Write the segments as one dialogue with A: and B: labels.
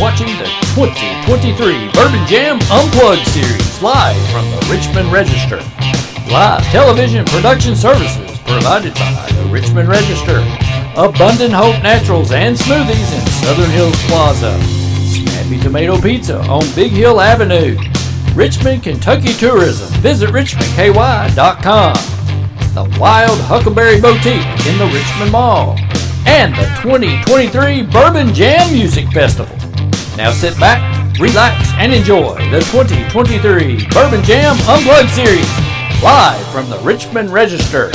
A: watching the 2023 Bourbon Jam Unplugged series live from the Richmond Register. Live television production services provided by the Richmond Register, Abundant Hope Naturals and Smoothies in Southern Hills Plaza, Snappy Tomato Pizza on Big Hill Avenue, Richmond, Kentucky Tourism. Visit richmondky.com. The Wild Huckleberry Boutique in the Richmond Mall, and the 2023 Bourbon Jam Music Festival. Now sit back, relax, and enjoy the 2023 Bourbon Jam Unplugged series, live from the Richmond Register.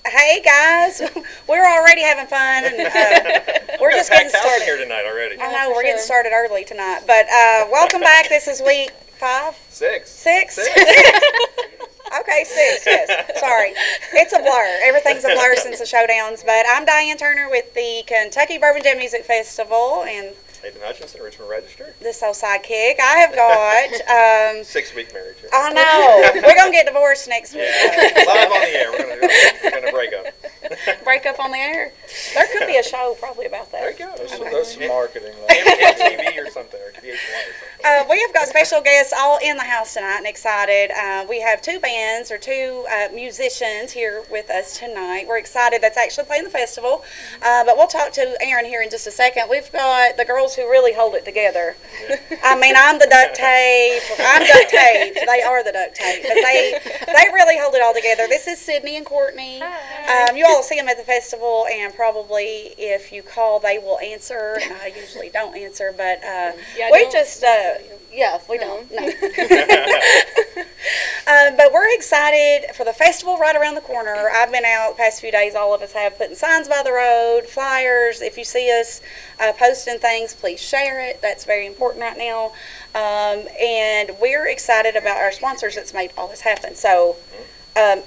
B: Hey guys, we're already having fun, and we're just getting started
C: here tonight already.
B: I know, we're getting started early tonight, but welcome back. This is week 5?
C: 6.
B: 6? Okay, 6, yes. Sorry. It's a blur. Everything's a blur since the showdowns, but I'm Diane Turner with the Kentucky Bourbon Jam Music Festival, and
C: Nathan Hutchinson, Richmond Register.
B: this old sidekick. I have got
C: 6-week marriage.
B: I know. We're going to get divorced next week.
C: Yeah. Live on the air. We're gonna break up.
B: Break up on the air. There could be a show probably about that.
C: There you go.
D: There's some marketing.
C: MTV or something, or VH1 or something.
B: We have got special guests all in the house tonight and excited. We have 2 bands or 2 musicians here with us tonight. We're excited. That's actually playing the festival. But we'll talk to Aaron here in just a second. We've got the girls who really hold it together. I mean, I'm the duct tape. I'm duct tape. They are the duct tape. But they really hold it all together. This is Sydney and Courtney. You all will see them at the festival, and probably if you call, they will answer. And I usually don't answer, but we just... we don't. No. But we're excited for the festival right around the corner. I've been out the past few days, all of us have, putting signs by the road, flyers. If you see us posting things, please share it. That's very important right now. And we're excited about our sponsors that's made all this happen. So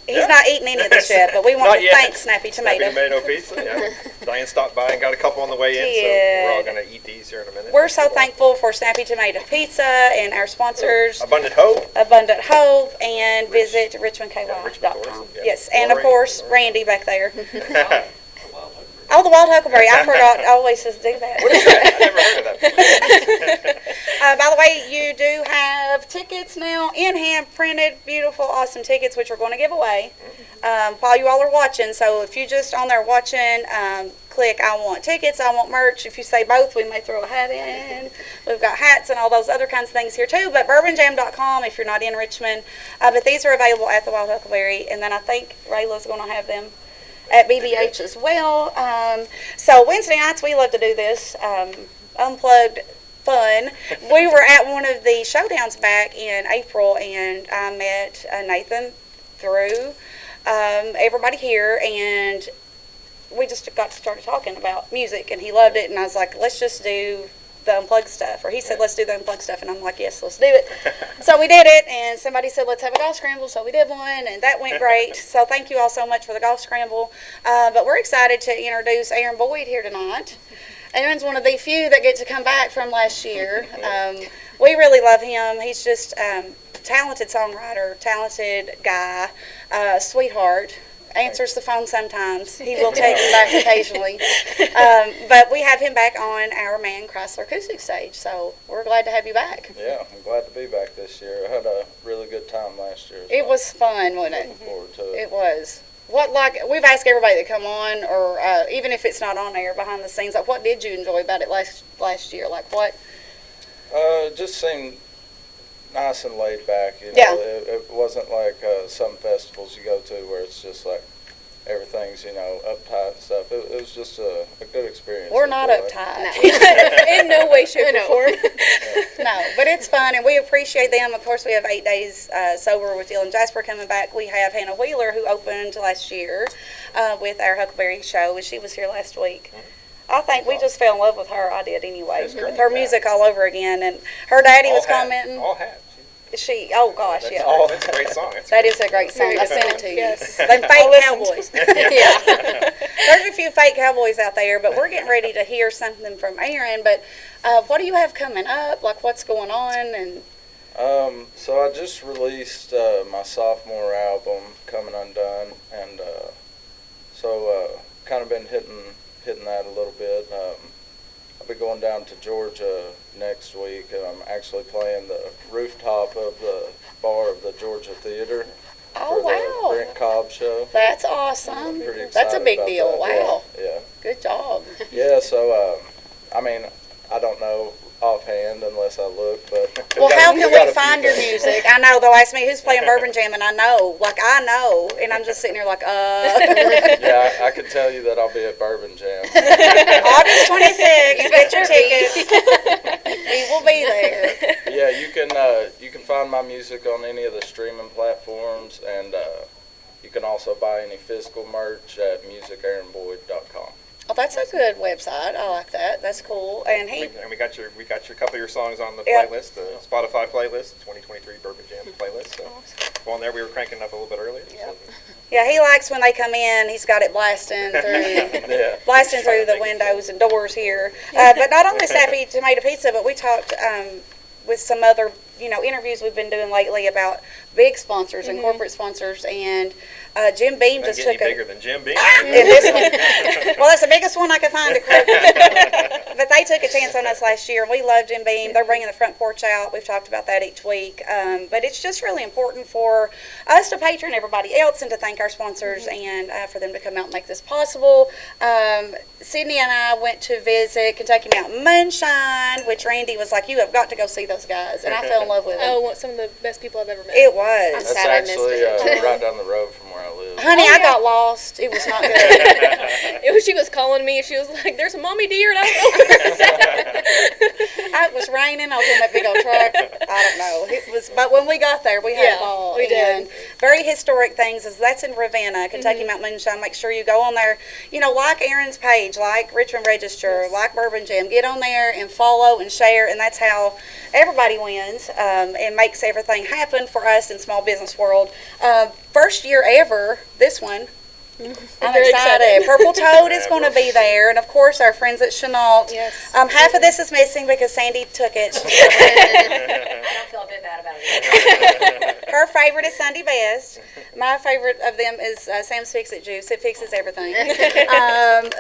B: he's not eating any of this yet, but we want to thank Snappy Tomato.
C: Snappy Tomato Pizza, yeah. Diane stopped by and got a couple on the way in, so we're all going to eat these here in a minute.
B: We're so thankful for Snappy Tomato Pizza and our sponsors.
C: Abundant Hope.
B: And visit richmondky.com.
C: Yeah.
B: Yes, and of course, Randy back there. Oh, the Wild Huckleberry. I forgot. I always just do that.
C: What is that? I never heard of that.
B: By the way, you do have tickets now, in-hand printed, beautiful, awesome tickets, which we're going to give away while you all are watching. So if you just on there watching, click I want tickets, I want merch. If you say both, we may throw a hat in. We've got hats and all those other kinds of things here too. But bourbonjam.com if you're not in Richmond. But these are available at the Wild Huckleberry. And then I think Rayla's going to have them at BBH as well. So Wednesday nights, we love to do this unplugged fun. We were at one of the showdowns back in April, and I met Nathan through everybody here, and we just got to start talking about music, and he loved it, and I was like, let's just do the unplugged stuff, or he said let's do the unplugged stuff, and I'm like, yes, let's do it. So we did it, and somebody said let's have a golf scramble, so we did one, and that went great. So thank you all so much for the golf scramble. But we're excited to introduce Aaron Boyd here tonight. Aaron's one of the few that get to come back from last year. We really love him. He's just talented songwriter, talented guy, sweetheart. Answers the phone sometimes. He will take him back occasionally. But we have him back on our Man Chrysler Acoustic Stage, so we're glad to have you back.
D: Yeah, I'm glad to be back this year. I had a really good time last year. So
B: it was fun, wasn't it?
D: Looking forward to it.
B: It was. We've asked everybody that come on, or even if it's not on air, behind the scenes, like, what did you enjoy about it last year? Like, what?
D: It just seemed nice and laid back. You know, it wasn't like some festivals you go to where it's just like everything's uptight and stuff. It was just a good experience.
B: We're not uptight.
E: No. In no way, shape, or form.
B: No, but it's fun, and we appreciate them. Of course, we have 8 days sober with Dylan Jasper coming back. We have Hannah Wheeler, who opened last year with our Huckleberry show, and she was here last week. I think we just fell in love with her. I did anyway, with her music all over again. And her daddy was commenting.
C: All hat.
B: Oh gosh,
C: That's
B: yeah.
C: That's a great song.
B: That is a great song. I sent it to you.
E: Yes.
B: Them fake cowboys.
E: Yeah.
B: There's a few fake cowboys out there, but we're getting ready to hear something from Aaron. But what do you have coming up? Like, what's going on? And
D: so I just released my sophomore album, Coming Undone, and so kind of been hitting that a little bit. I'll be going down to Georgia next week, and I'm actually playing the rooftop of the bar of the Georgia Theater for the Brent Cobb show.
B: That's awesome.
D: Pretty excited
B: That's a big
D: about
B: deal.
D: that.
B: Wow.
D: Yeah.
B: Good job.
D: Yeah, so, I mean, I don't know offhand unless I look, but...
B: Well, how can we find your music? I know, they'll ask me who's playing Bourbon Jam, and I know, and I'm just sitting here like,
D: Yeah, I can tell you that I'll be at Bourbon Jam.
B: August 26th, get your tickets. We will be there.
D: Yeah, you can find my music on any of the streaming platforms, and you can also buy any physical merch at musicaaronboyd.com.
B: Oh, that's a good website. I like that. That's cool. And
C: we got your couple of your songs on the playlist, the Spotify playlist, 2023 Bourbon Jam playlist. So go on there. We were cranking up a little bit earlier.
B: Yeah.
C: So.
B: Yeah, he likes when they come in. He's got it blasting through the windows and doors here. But not only Snappy Tomato Pizza, but we talked with some other interviews we've been doing lately about big sponsors and corporate sponsors, and Jim Beam just took
C: bigger than Jim Beam.
B: In this one. Well, that's the biggest one I could find at Kroger. But they took a chance on us last year, and we love Jim Beam. They're bringing the front porch out. We've talked about that each week. But it's just really important for us to patron everybody else and to thank our sponsors and for them to come out and make this possible. Sydney and I went to visit Kentucky Mountain Moonshine, which Randy was like, you have got to go see those guys. And I fell in love with them.
E: Oh, some of the best people I've ever met.
B: It was.
E: I'm
D: That's
E: sad I missed
D: actually
E: it.
D: right down the road from where I live.
B: Honey, I got lost. It was not good.
E: She was calling me. She was like, "There's a mommy deer, and I don't know where it's at."
B: It was raining. I was in that big old truck. I don't know. But when we got there, we had a ball.
E: We did.
B: And very historic things. That's in Ravenna, Kentucky Mountain Moonshine. Make sure you go on there. Like Aaron's page, like Richmond Register, like Bourbon Jam. Get on there and follow and share, and that's how everybody wins and makes everything happen for us in small business world. First year ever, this one. I'm
E: very
B: excited. Purple Toad is going to be there, and of course our friends at Chenault.
E: Yes.
B: Half of this is missing because Sandy took it.
F: I don't feel a bit bad about it.
B: Her favorite is Sunday Best. My favorite of them is Sam's Fix-It Juice. It fixes everything.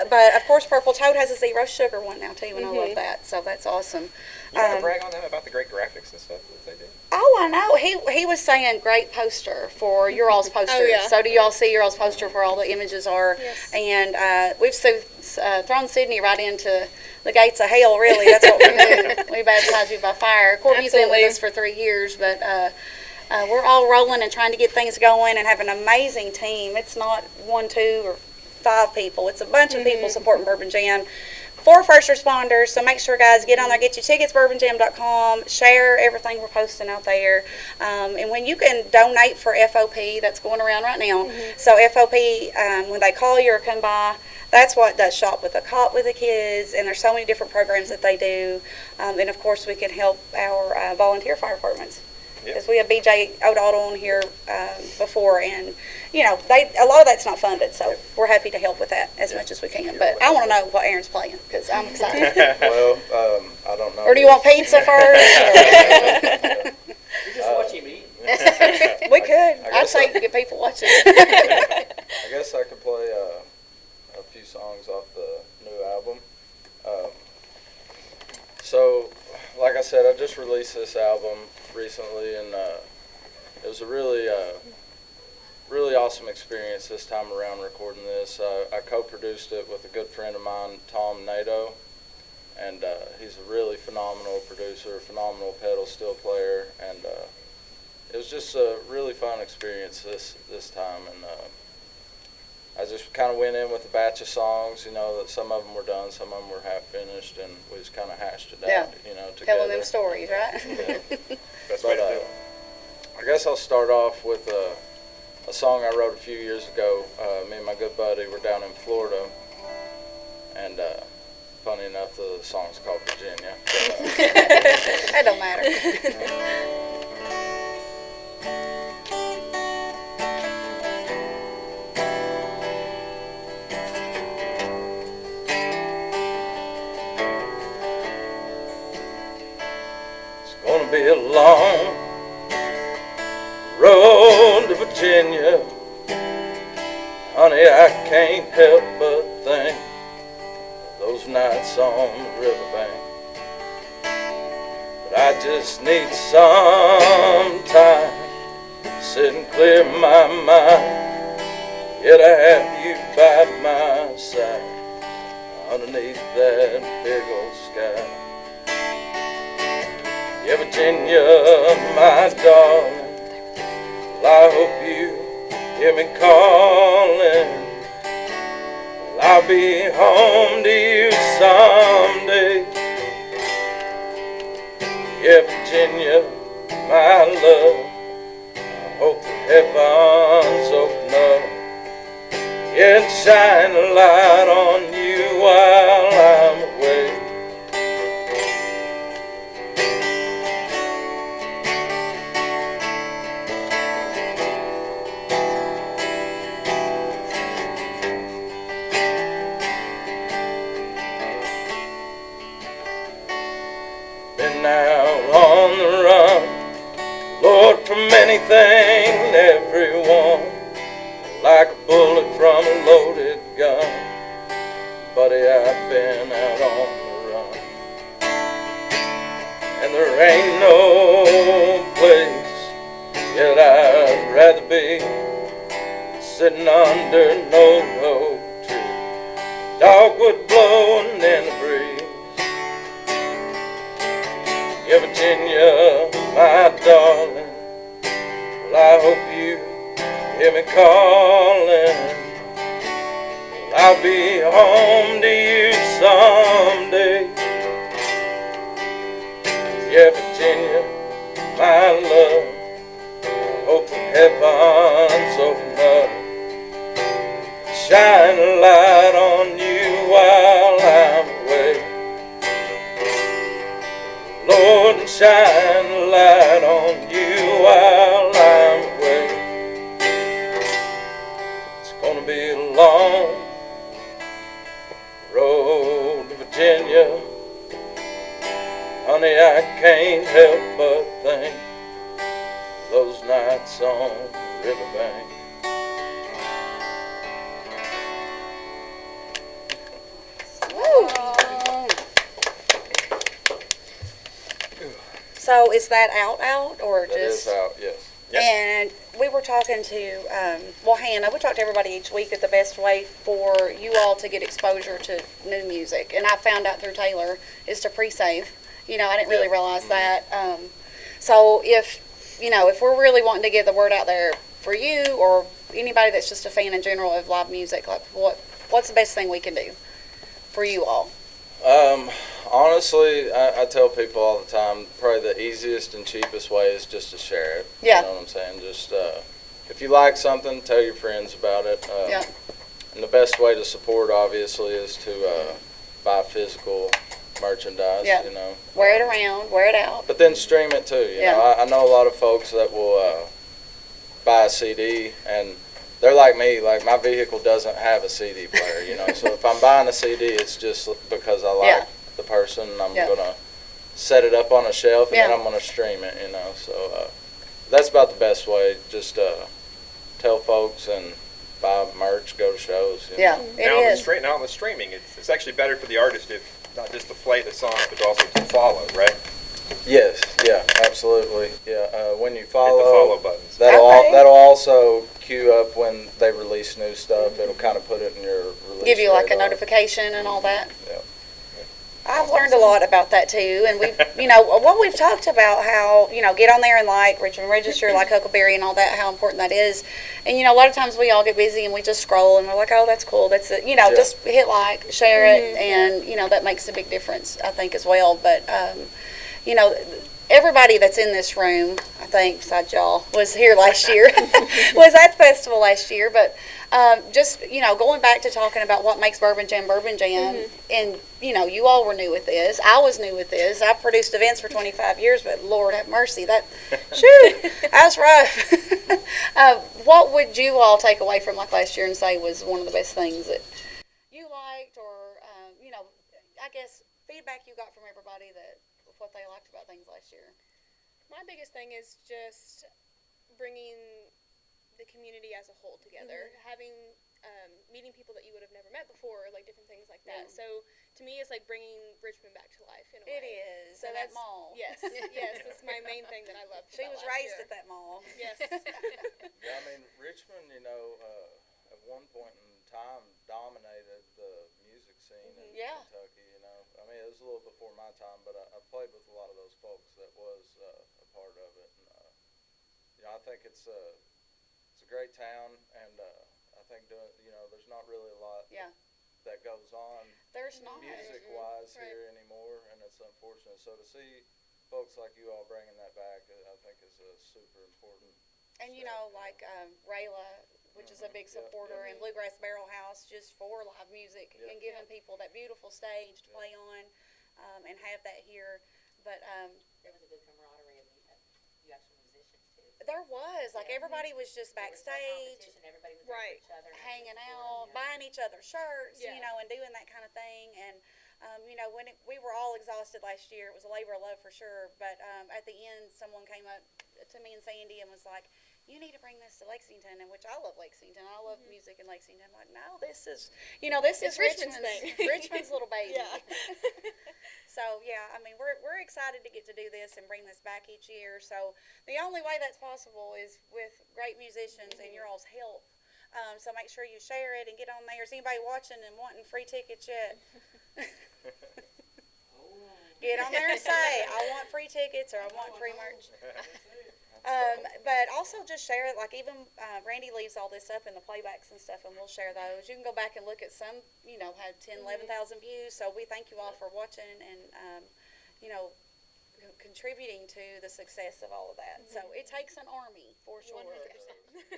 B: But of course Purple Toad has a zero sugar one now too, and I love that. So that's awesome.
C: You want to brag on them about the great graphics and stuff that they do?
B: Oh, I know. He was saying great poster for your all's poster.
E: Oh, yeah.
B: So do y'all see your all's poster where all the images are?
E: Yes.
B: And we've thrown Sydney right into the gates of hell, really. That's what we do. We baptize you by fire. Courtney's been with us for 3 years, but we're all rolling and trying to get things going and have an amazing team. It's not 1, 2, or 5 people. It's a bunch of people supporting Bourbon Jam. 4 first responders, so make sure, guys, get on there, get your tickets, bourbonjam.com, share everything we're posting out there. And when you can donate for FOP, that's going around right now. So FOP, when they call you or come by, that's what does Shop with a Cop with the kids, and there's so many different programs that they do. And, of course, we can help our volunteer fire departments. Because we have BJ O'Donnell on here before, and a lot of that's not funded, so we're happy to help with that as much as we can. But I want to know what Aaron's playing because I'm excited.
D: Well, I don't know.
B: Or do you want pizza first?
F: You just watch him eat.
B: We could. I'd say get people watching.
D: I guess I could play a few songs off the new album. So, like I said, I just released this album recently, and it was a really awesome experience this time around recording this. I co-produced it with a good friend of mine, Tom Nato, and he's a really phenomenal producer, phenomenal pedal steel player, and it was just a really fun experience this time. And I just kind of went in with a batch of songs, that some of them were done, some of them were half finished, and we just kind of hashed it out, together.
B: Telling them stories, right?
D: Yeah.
C: Best way to do it.
D: I guess I'll start off with a song I wrote a few years ago. Me and my good buddy were down in Florida, and funny enough, the song's called Virginia.
B: That don't matter.
D: Virginia, honey, I can't help but think of those nights on the riverbank. But I just need some time to sit and clear my mind. Yet I have you by my side underneath that big old sky. Yeah, Virginia, my darling, well, I hope you hear me calling. Well, I'll be home to you someday. Yeah, Virginia, my love, I hope the heavens open up, yeah, and shine a light on you while I'm away. Been out on the run, Lord, from anything and everyone, like a bullet from a loaded gun. Buddy, I've been out on the run, and there ain't no place yet I'd rather be sitting under an old oak tree, dogwood blowing in the breeze. Yeah, Virginia, my darling, well, I hope you hear me calling. Well, I'll be home to you someday. Yeah, Virginia, my love, I hope the heavens open up, shine a light on you while I'm away. Lord, and shine a light on you while I'm away. It's gonna be a long road to Virginia. Honey, I can't help but think of those nights on the riverbank.
B: So is that out, or
D: That
B: just?
D: is out, yes.
B: And we were talking to, Hannah, we talk to everybody each week that the best way for you all to get exposure to new music, and I found out through Taylor, is to pre-save. You know, I didn't really realize that. So if we're really wanting to get the word out there for you or anybody that's just a fan in general of live music, like what's the best thing we can do for you all?
D: Honestly, I tell people all the time, probably the easiest and cheapest way is just to share it.
B: Yeah.
D: You know what I'm saying? Just, if you like something, tell your friends about it.
B: Yeah.
D: And the best way to support, obviously, is to buy physical merchandise,
B: Yeah.
D: you know.
B: Wear it around, wear it out.
D: But then stream it, too. You know, I know a lot of folks that will buy a CD, and they're like me, like my vehicle doesn't have a CD player, you know. So if I'm buying a CD, it's just because I like the person, and I'm going to set it up on a shelf, and then I'm going to stream it, you know. So that's about the best way. Just tell folks and buy merch, go to shows. You know.
B: It is.
C: Now on the streaming, it's actually better for the artist if not just to play the songs, but also to follow, right?
D: Yes, yeah, absolutely. Yeah, when you follow,
C: hit the follow buttons.
D: That'll also queue up when they release new stuff. It'll kind of put it in your release.
B: Give you like a
D: radar.
B: notification and all that.
D: Yeah.
B: I've learned a lot about that too, and we've, what we've talked about, how, get on there and like Richmond Register, like Huckleberry and all that, how important that is. And, a lot of times we all get busy and we just scroll and we're like, oh, that's cool. That's it. Just hit like, share it, and, that makes a big difference, I think, as well. But, everybody that's in this room, I think, besides y'all, was here last year, was at the festival last year. But just, going back to talking about what makes Bourbon Jam, and, you all were new with this. I was new with this. I've produced events for 25 years, but Lord have mercy, that's rough. What would you all take away from like last year and say was one of the best things that you liked, or, I guess feedback you got from everybody that what they liked about things last year?
E: My biggest thing is just bringing the community as a whole together, having meeting people that you would have never met before, like different things like that. So to me, it's like bringing Richmond back to life in a way.
B: It is.
E: So
B: and
E: that's
B: that mall.
E: Yes, yes, that's my main thing that I love.
B: She was raised at that mall.
E: Yes.
D: Yeah, I mean, Richmond, at one point in time dominated the music scene in
B: Yeah.
D: Kentucky, I mean, it was a little before my time, but I played with a lot of those folks that was a part of it. And, I think it's a great town, and I think, there's not really a lot
B: Yeah.
D: that goes on
B: There's not.
D: music-wise
E: Right.
D: here anymore, and it's unfortunate. So to see folks like you all bringing that back, I think is a super important.
B: And
D: step.
B: like Rayla, which is a big supporter, and Bluegrass Barrel House, just for live music
D: Yeah.
B: and giving people that beautiful stage to play on, and have that here. But
F: There was a good camaraderie of you actual musicians too.
B: there was like
F: Yeah.
B: everybody was just
F: There was no
B: backstage,
F: competition, everybody was there for
E: Right.
F: each other. and
B: hanging
F: supporting,
B: out,
F: yeah.
B: buying each other shirts,
E: Yeah.
B: and doing that kind of thing. And when we were all exhausted last year, it was a labor of love for sure. But at the end, someone came up to me and Sandy and was like, "You need to bring this to Lexington," and which I love Lexington. I love music in Lexington. I'm like, no, this is
E: It's Richmond's thing.
B: Richmond's little baby.
E: Yeah.
B: So yeah, I mean, we're excited to get to do this and bring this back each year. So the only way that's possible is with great musicians and your all's help. So make sure you share it and get on there. Is anybody watching and wanting free tickets yet? Get on there and say, I want free tickets or I want free merch. But also just share it. Like even Randy leaves all this up in the playbacks and stuff, and we'll share those. You can go back and look at some, had 10, 11,000 views. So we thank you all for watching and, contributing to the success of all of that. So it takes an army for sure.
E: 100%.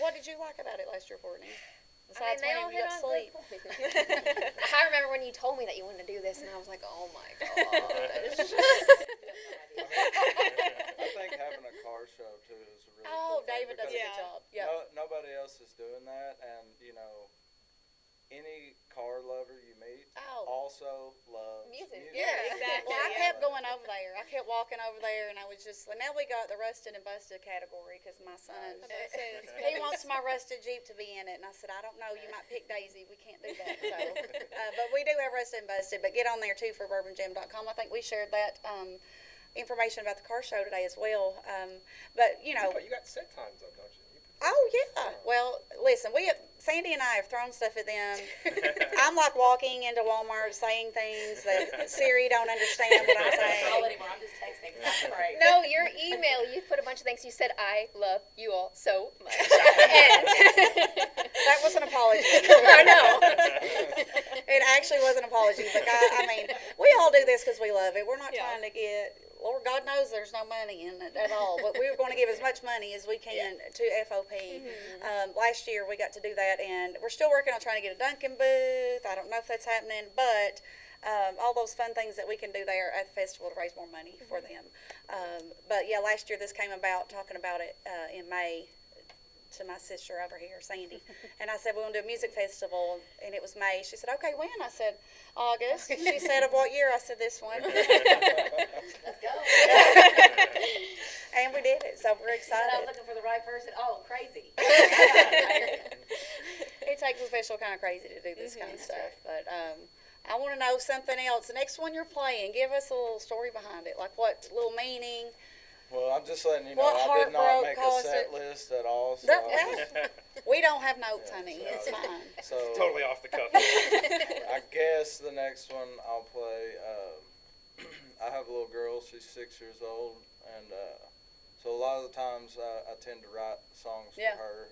B: What did you like about it last year, Courtney?
G: I mean,
B: Besides
G: they
B: when
G: all
B: you
G: hit
B: got
G: on
B: sleep.
G: good points. I remember when you told me that you wanted to do this, and I was like, oh my gosh.
D: I think having a car show too is a really
B: Oh,
D: cool thing
B: David does a
D: because
B: good job. Yeah.
D: nobody else is doing that, and any car lover you meet
B: Oh.
D: also loves
G: Music.
E: Yeah, exactly.
B: Well, I
E: Yeah.
B: kept going over there. I kept walking over there, and I was just like, now we got the rusted and busted category because my son,
E: I was about to say, that's
B: he wants my rusted Jeep to be in it. And I said, I don't know. You might pick Daisy. We can't do that. So, but we do have rusted and busted. But get on there, too, for bourbonjam.com. I think we shared that information about the car show today as well. But,
C: You got set times though, don't you?
B: Oh, yeah. Well, listen, Sandy and I have thrown stuff at them. I'm like walking into Walmart saying things that Siri don't understand what I'm
F: I don't
B: saying.
F: call anymore, I'm just texting, 'cause I'm afraid.
G: No, your email, you put a bunch of things. You said, I love you all so much. And
B: That was an apology.
G: I know.
B: It actually was an apology. But I mean, we all do this because we love it. We're not
E: Yeah.
B: trying to get, Lord God knows there's no money in it at all. But we were going to give as much money as we can to FOP. Last year we got to do that, and we're still working on trying to get a Dunkin' booth. I don't know if that's happening, but all those fun things that we can do there at the festival to raise more money for them. But yeah, last year this came about, talking about it in May to my sister over here, Sandy. And I said, we're going to do a music festival, and it was May. She said, okay, when? I said, August. She said, of what year? I said, this one.
F: Let's go.
B: And we did it, so we're
F: I was
B: excited.
F: looking for the right person. Oh, crazy.
B: It takes a special kind of crazy to do this kind of stuff. But I want to know something else. The next one you're playing, give us a little story behind it, like what little meaning.
D: Well, I'm just letting you know,
B: What
D: I did not
B: heartbroke
D: make a
B: caused
D: set
B: it?
D: list at all. So,
B: We don't have notes, honey.
D: so-
B: It's fine.
D: so
C: Totally off the cuff.
D: I guess the next one I'll play. I have a little girl. She's 6 years old, and so a lot of the times I tend to write songs
B: Yeah.
D: for her.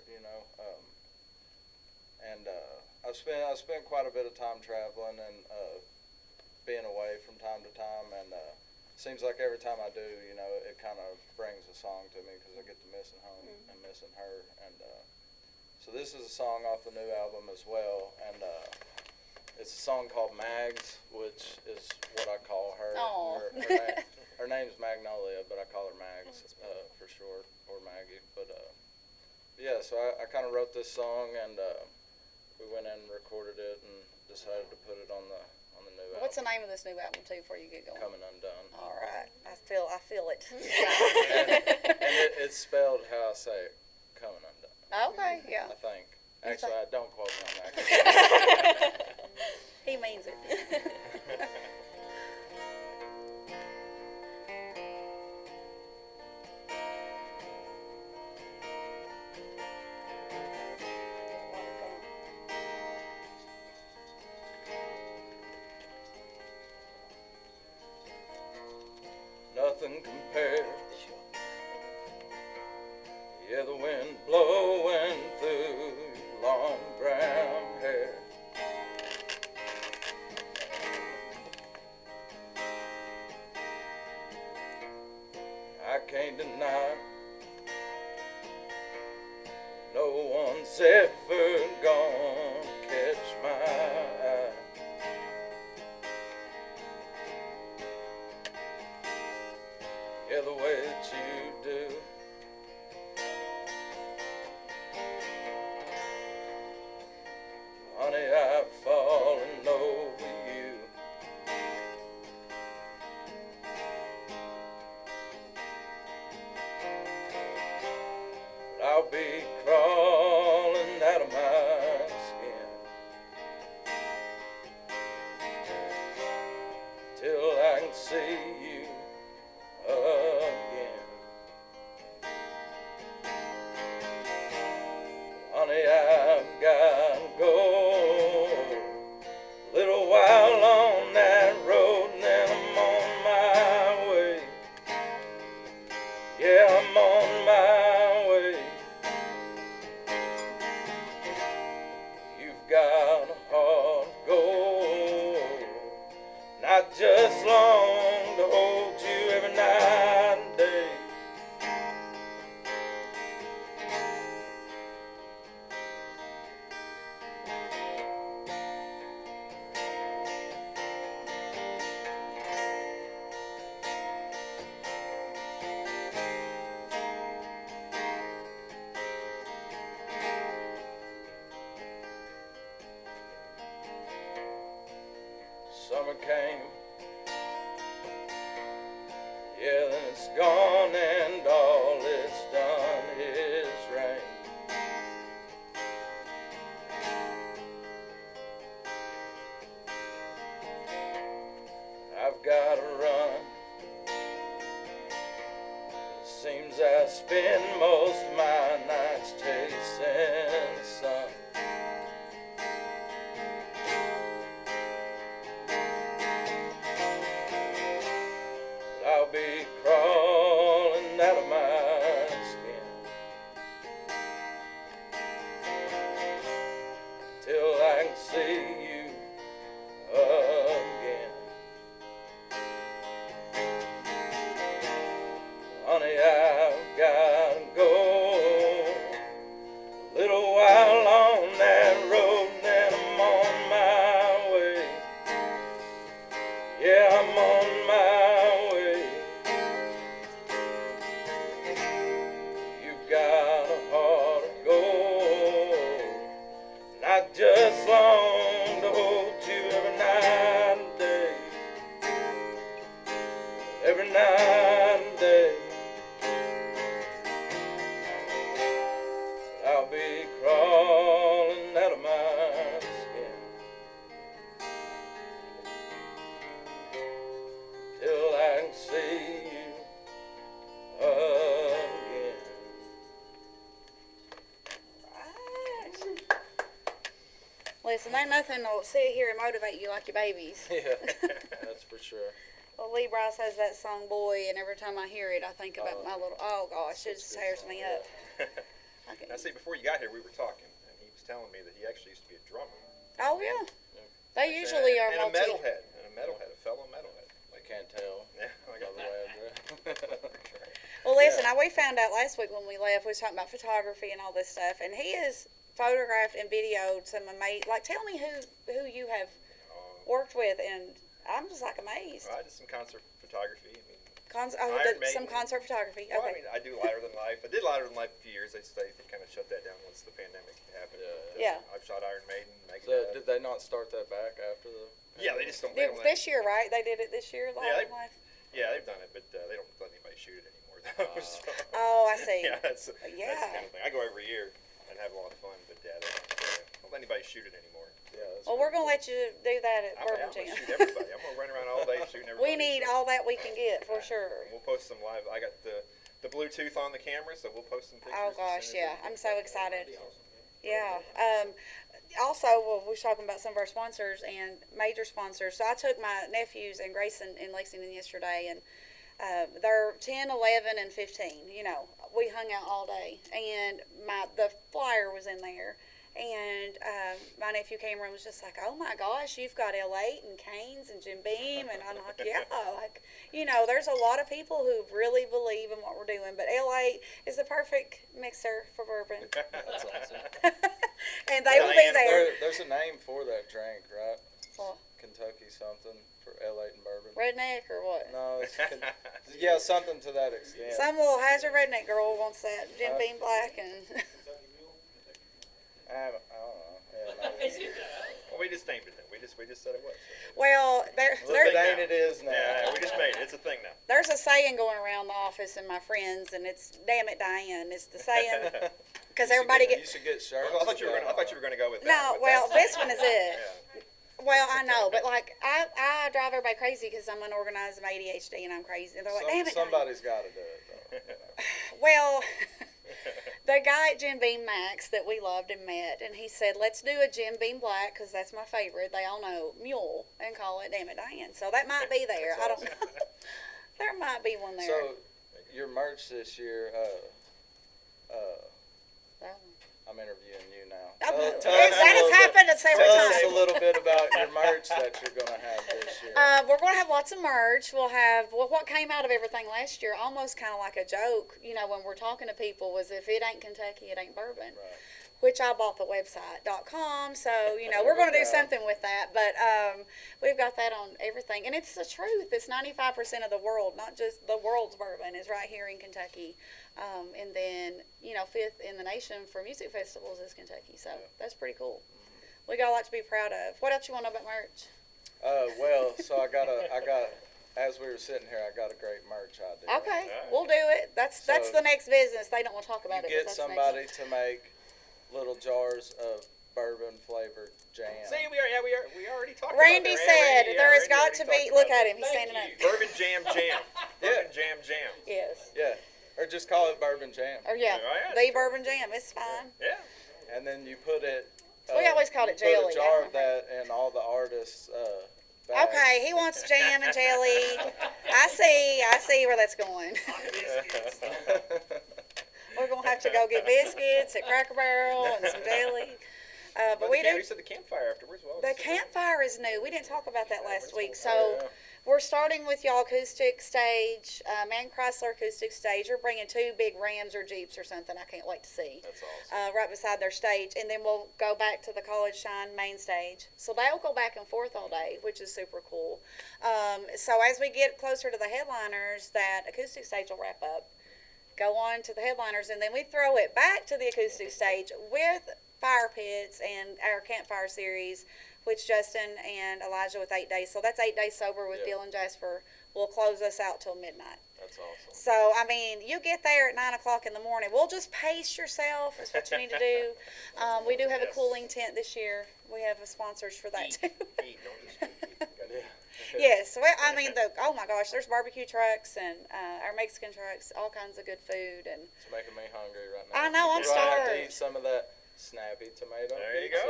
D: And I spent quite a bit of time traveling and being away from time to time, and seems like every time I do, it kind of brings a song to me because I get to missing home and missing her. And so this is a song off the new album as well, and it's a song called Mags, which is what I call her.
B: Aw.
D: Her name's Magnolia, but I call her Mags for short, or Maggie. But yeah, so I kind of wrote this song, and we went in and recorded it and decided to put it on the new album.
B: What's the name of this new album, too, before you get going?
D: Coming Undone.
B: All right. I feel it.
D: And it's spelled how I say it, Coming Undone.
B: Okay, yeah.
D: I think. Actually, I don't quote me on that.
B: He means it.
D: Nothing compares. Yeah, the wind blowing through your long brown hair. I can't deny no one's ever gonna catch my eye. Yeah, the way that you do. Honey, I've fallen over you. But I'll be crawling out of my skin till I can see you again. Honey, I've got to go a little while on that road, and then I'm on my way. Yeah, I'm on my way. You've got a heart of gold, and I just long to hold you every night and day. Summer came, yeah, then it's gone, and all it's done is rain. I've got to run. It seems I spend most of my nights chasing the sun. I'll be crawling out of my skin till I can see you again. Honey, I've got to go a little while on that road, and then I'm on my way. Yeah, I'm on my way. You've got a heart of gold, and I just long to hold you every night and day. Every night and day. I'll be crawling out of my skin till I can see you again.
B: Listen, ain't nothing that'll sit here and motivate you like your babies.
D: Yeah, that's for sure.
B: Well, Lee Bryce has that song "Boy," and every time I hear it, I think about my little. Oh gosh, it just tears me up.
C: Now, see, before you got here, we were talking, and he was telling me that he actually used to be a drummer.
B: Oh yeah, they usually are.
C: And a metalhead, a fellow metalhead.
D: I can't tell.
C: Yeah, I got
D: By the way I dress.
B: Well, listen, we found out last week when we left, we was talking about photography and all this stuff, and he has photographed and videoed some amazing. Like, tell me who you have worked with, and I'm just like amazed.
C: Well, I did some concert photography. I mean,
B: some concert photography. Okay.
C: Well, I mean, I do Lighter Than Life. I did Lighter Than Life a few years. They kind of shut that down once the pandemic happened.
B: Yeah.
C: I've shot Iron Maiden.
D: So did they not start that back after the?
C: Yeah, they just don't.
B: This year, right? They did it this year, Live Life?
C: Yeah, they've done it, but they don't let anybody shoot it anymore, though. So,
B: Oh, I see.
C: yeah, that's the kind of thing. I go every year. and have a lot of fun. But yeah, don't let anybody shoot it anymore.
D: Yeah.
B: Well, we're going to let you do that at
C: I'm
B: Bourbon
C: gonna
B: Jam.
C: shoot everybody. I'm gonna run around all day shooting everybody.
B: We need all that we can get, for sure.
C: And we'll post some live. I got the Bluetooth on the camera, so we'll post some pictures.
B: Oh, gosh,
C: as soon as
B: yeah.
C: we
B: I'm
C: get
B: so
C: that.
B: excited. Yeah. Also, we was talking about some of our sponsors and major sponsors. So I took my nephews and Grayson in Lexington yesterday, and they're 10, 11, and 15. You know, we hung out all day, and the flyer was in there. And my nephew Cameron was just like, oh my gosh, you've got L8 and Canes and Jim Beam. And I'm like, yeah, like, you know, there's a lot of people who really believe in what we're doing. But L8 is the perfect mixer for bourbon.
C: That's awesome.
B: And they will be there.
D: There's a name for that drink, right?
B: What?
D: Kentucky something for L8 and bourbon.
B: Redneck or what?
D: No, yeah, something to that extent.
B: Some little hazard redneck girl wants that Jim Beam Black and.
D: I don't know. Yeah,
C: Well, we just named it then. We just said it was.
B: Well,
D: Look, it ain't it is now.
C: Yeah, we just made it. It's a thing now.
B: there's a saying going around the office and my friends, and it's "Damn it, Diane." It's the saying because everybody
D: You should get shirts.
C: I thought you were gonna go with that.
B: No,
C: but
B: well,
C: that's-
B: this one is it.
C: Yeah.
B: Well, I know, but like I drive everybody crazy because I'm unorganized, I'm ADHD, and I'm crazy. And they're like, "Damn it, Diane."
D: Somebody's got to do it, though. You know.
B: Well, the guy at Jim Beam Max that we loved and met, and he said, let's do a Jim Beam Black because that's my favorite. They all know Mule and call it Damn It Diane. So that might be there. I don't know. There might be one there.
D: So, your merch this year, I'm interviewing you now.
B: That
D: Tell us
B: has
D: a little bit-
B: happened several
D: Tell us
B: times.
D: a little bit about your merch that you're going to have this year.
B: We're going to have lots of merch. We'll have, well, what came out of everything last year, almost kind of like a joke, you know, when we're talking to people, was if it ain't Kentucky, it ain't bourbon.
D: Right.
B: Which I bought the website.com, so, you know, we're going to do something with that. But we've got that on everything. And it's the truth. It's 95% of the world, not just the world's bourbon, is right here in Kentucky. And then, you know, 5th in the nation for music festivals is Kentucky. So that's pretty cool. We got a lot to be proud of. What else you want to know about merch?
D: Well, so I got, as we were sitting here, I got a great merch idea.
B: Okay,
C: Alright.
B: we'll do it. That's
D: So,
B: the next business. They don't want to talk about
D: You
B: it.
D: get
B: but that's the next
D: somebody to make little jars of bourbon flavored jam.
C: See, we already talked
B: Randy
C: about that.
B: said
C: Randy,
B: there has
C: Randy
B: got
C: already
B: to be.
C: talked
B: Look
C: about
B: at
C: that.
B: him. He's standing up.
C: Bourbon Jam Jam. Bourbon Jam Jam.
B: Yes.
D: Yeah, or just call it bourbon jam.
B: Or yeah,
C: Oh, yeah.
B: the Bourbon Jam. It's fine.
C: Yeah.
D: And then you put it.
B: We always called it
D: you
B: jelly.
D: Put a jar
B: I
D: of that in all the artists' bags.
B: Okay, he wants jam and jelly. I see where that's going. We're gonna have to go get biscuits at Cracker Barrel and some jelly. But we do.
C: You said the campfire afterwards. Well,
B: The campfire is new. We didn't talk about that last week. So we're starting with y'all acoustic stage, Man Chrysler acoustic stage. We're bringing 2 big Rams or Jeeps or something. I can't wait to see.
C: That's awesome.
B: Right beside their stage. And then we'll go back to the College Shine main stage. So they'll go back and forth all day, which is super cool. So as we get closer to the headliners, that acoustic stage will wrap up. Go on to the headliners, and then we throw it back to the acoustic stage with fire pits and our campfire series, which Justin and Elijah with 8 days. So that's 8 days sober with
D: Yeah.
B: Dylan Jasper will close us out till midnight.
D: That's awesome.
B: So, I mean, you get there at 9 o'clock in the morning. We'll just pace yourself is what you need to do. We do have a cooling tent this year. We have sponsors for that, too.
C: Eat, don't just eat.
B: Yes. Well, I mean, oh, my gosh, there's barbecue trucks and our Mexican trucks, all kinds of good food. And
D: It's making me hungry right now.
B: I know, I'm
D: Do I have to
B: starved.
D: eat some of that Snappy tomato
C: There you
D: pizza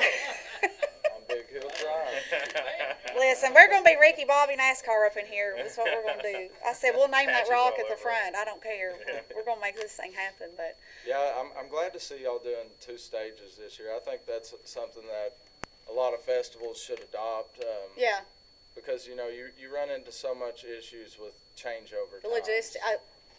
C: go.
D: on Big Hill Drive.
B: Listen, we're going to be Ricky Bobby NASCAR up in here. That's what we're going to do. I said, we'll name that
C: Patches
B: rock
C: all
B: at the
C: over
B: front. I don't care. We're going to make this thing happen. But
D: Yeah, I'm glad to see y'all doing 2 stages this year. I think that's something that a lot of festivals should adopt.
B: yeah,
D: Because, you know, you run into so much issues with changeover
B: the
D: times.
B: logistics.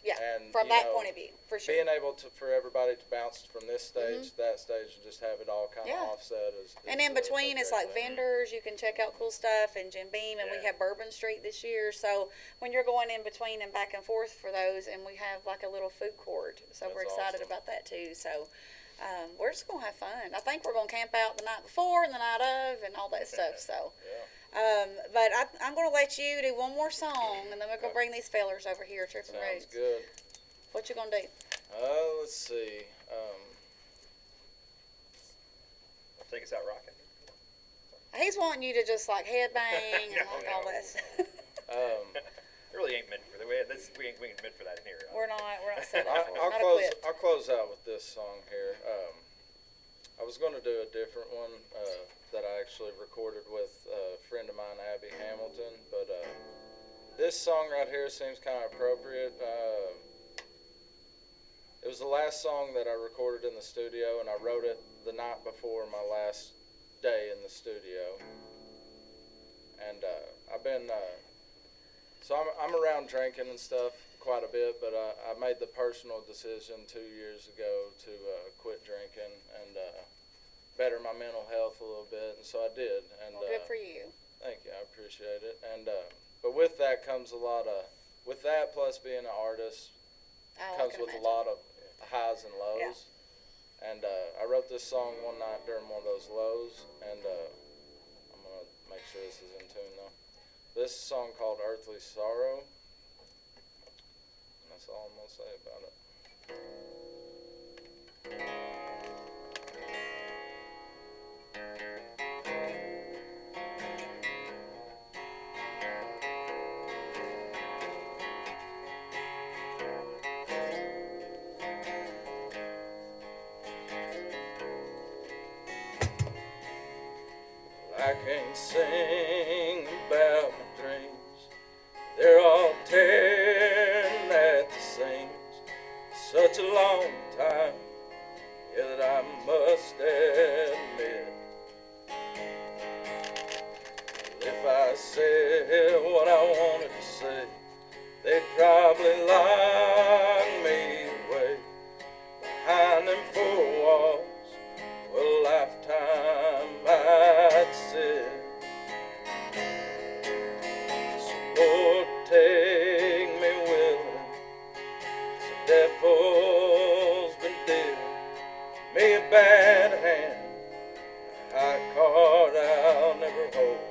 B: Yeah,
D: And,
B: from
D: you
B: that
D: know,
B: point of view, for sure.
D: Being able for everybody to bounce from this stage to that stage and just have it all kind of
B: Yeah.
D: offset is
B: And in
D: a
B: between,
D: great
B: it's like
D: thing.
B: vendors. You can check out cool stuff and Jim Beam, and we
C: Yeah.
B: have Bourbon Street this year. So when you're going in between and back and forth for those, and we have like a little food court. So we're
D: That's
B: excited
D: awesome.
B: about that too. So we're just gonna have fun. I think we're gonna camp out the night before and the night of and all that stuff. So.
D: Yeah.
B: But I'm going to let you do one more song, and then we're going to bring these fellers over here, Trippin'
D: Sounds
B: Roots.
D: good.
B: What you going to do?
D: Let's see.
C: Take us out rocking.
B: He's wanting you to just like headbang and like all this.
C: It really ain't meant for that. We ain't meant for that in here.
B: We're not set up for it. Not equipped.
D: I'll close out with this song here. I was going to do a different one that I actually recorded with a friend of mine, Abby Hamilton, but this song right here seems kind of appropriate. It was the last song that I recorded in the studio, and I wrote it the night before my last day in the studio. And I've been, so I'm around drinking and stuff quite a bit, but I made the personal decision 2 years ago to quit drinking and better my mental health a little bit, and so I did. And
B: Well, good for you.
D: thank you, I appreciate it. And but with that comes a lot of, with that plus being an artist,
B: Oh, I
D: comes
B: can
D: with
B: imagine.
D: a lot of highs and lows. And I wrote this song one night during one of those lows, and I'm going to make sure this is in tune though. This is a song called Earthly Sorrow, and that's all I'm going to say about it. I can't sing about my dreams, they're all tearing at the seams. Such a long time, yeah, that I must admit. If I said what I wanted to say, they'd probably lock me away behind them four walls. Well, a lifetime I'd sit. So Lord, take me willing. The devil's been dealing me a bad hand, a high card I'll never hold.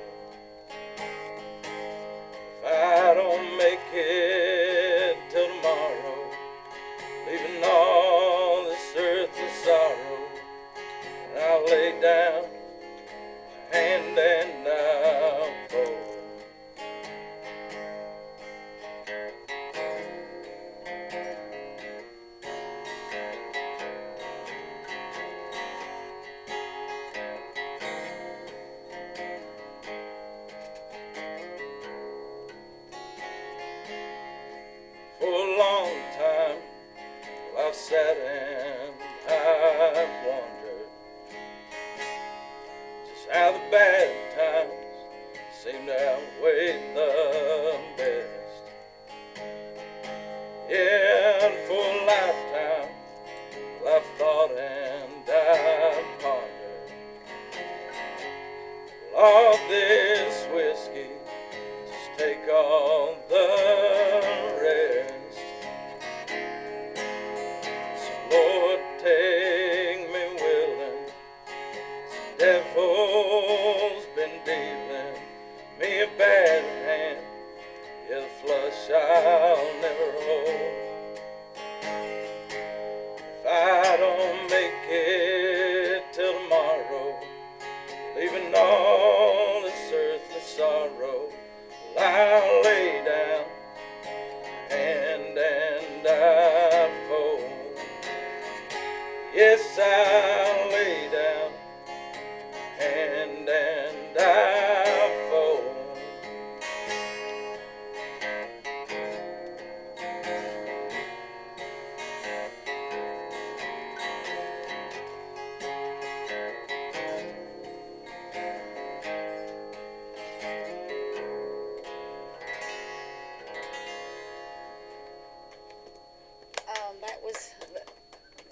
D: If I don't make it till tomorrow, leaving all this earthly sorrow, I'll lay down my hand and I'll fold. For a long time, well, I've sat and I've wondered how the bad times seem to outweigh the best. Yeah, and for a lifetime, well, I've thought and I've pondered. Well, all this whiskey, just take all the rest. So Lord, take me willing. Devil's been dealing me a bad hand, yeah, the flush I'll never hold. If I don't make it till tomorrow, leaving all this earthly sorrow, well, I'll lay down my hand and I'll fold. Yes, I'll lay down hand and I fold.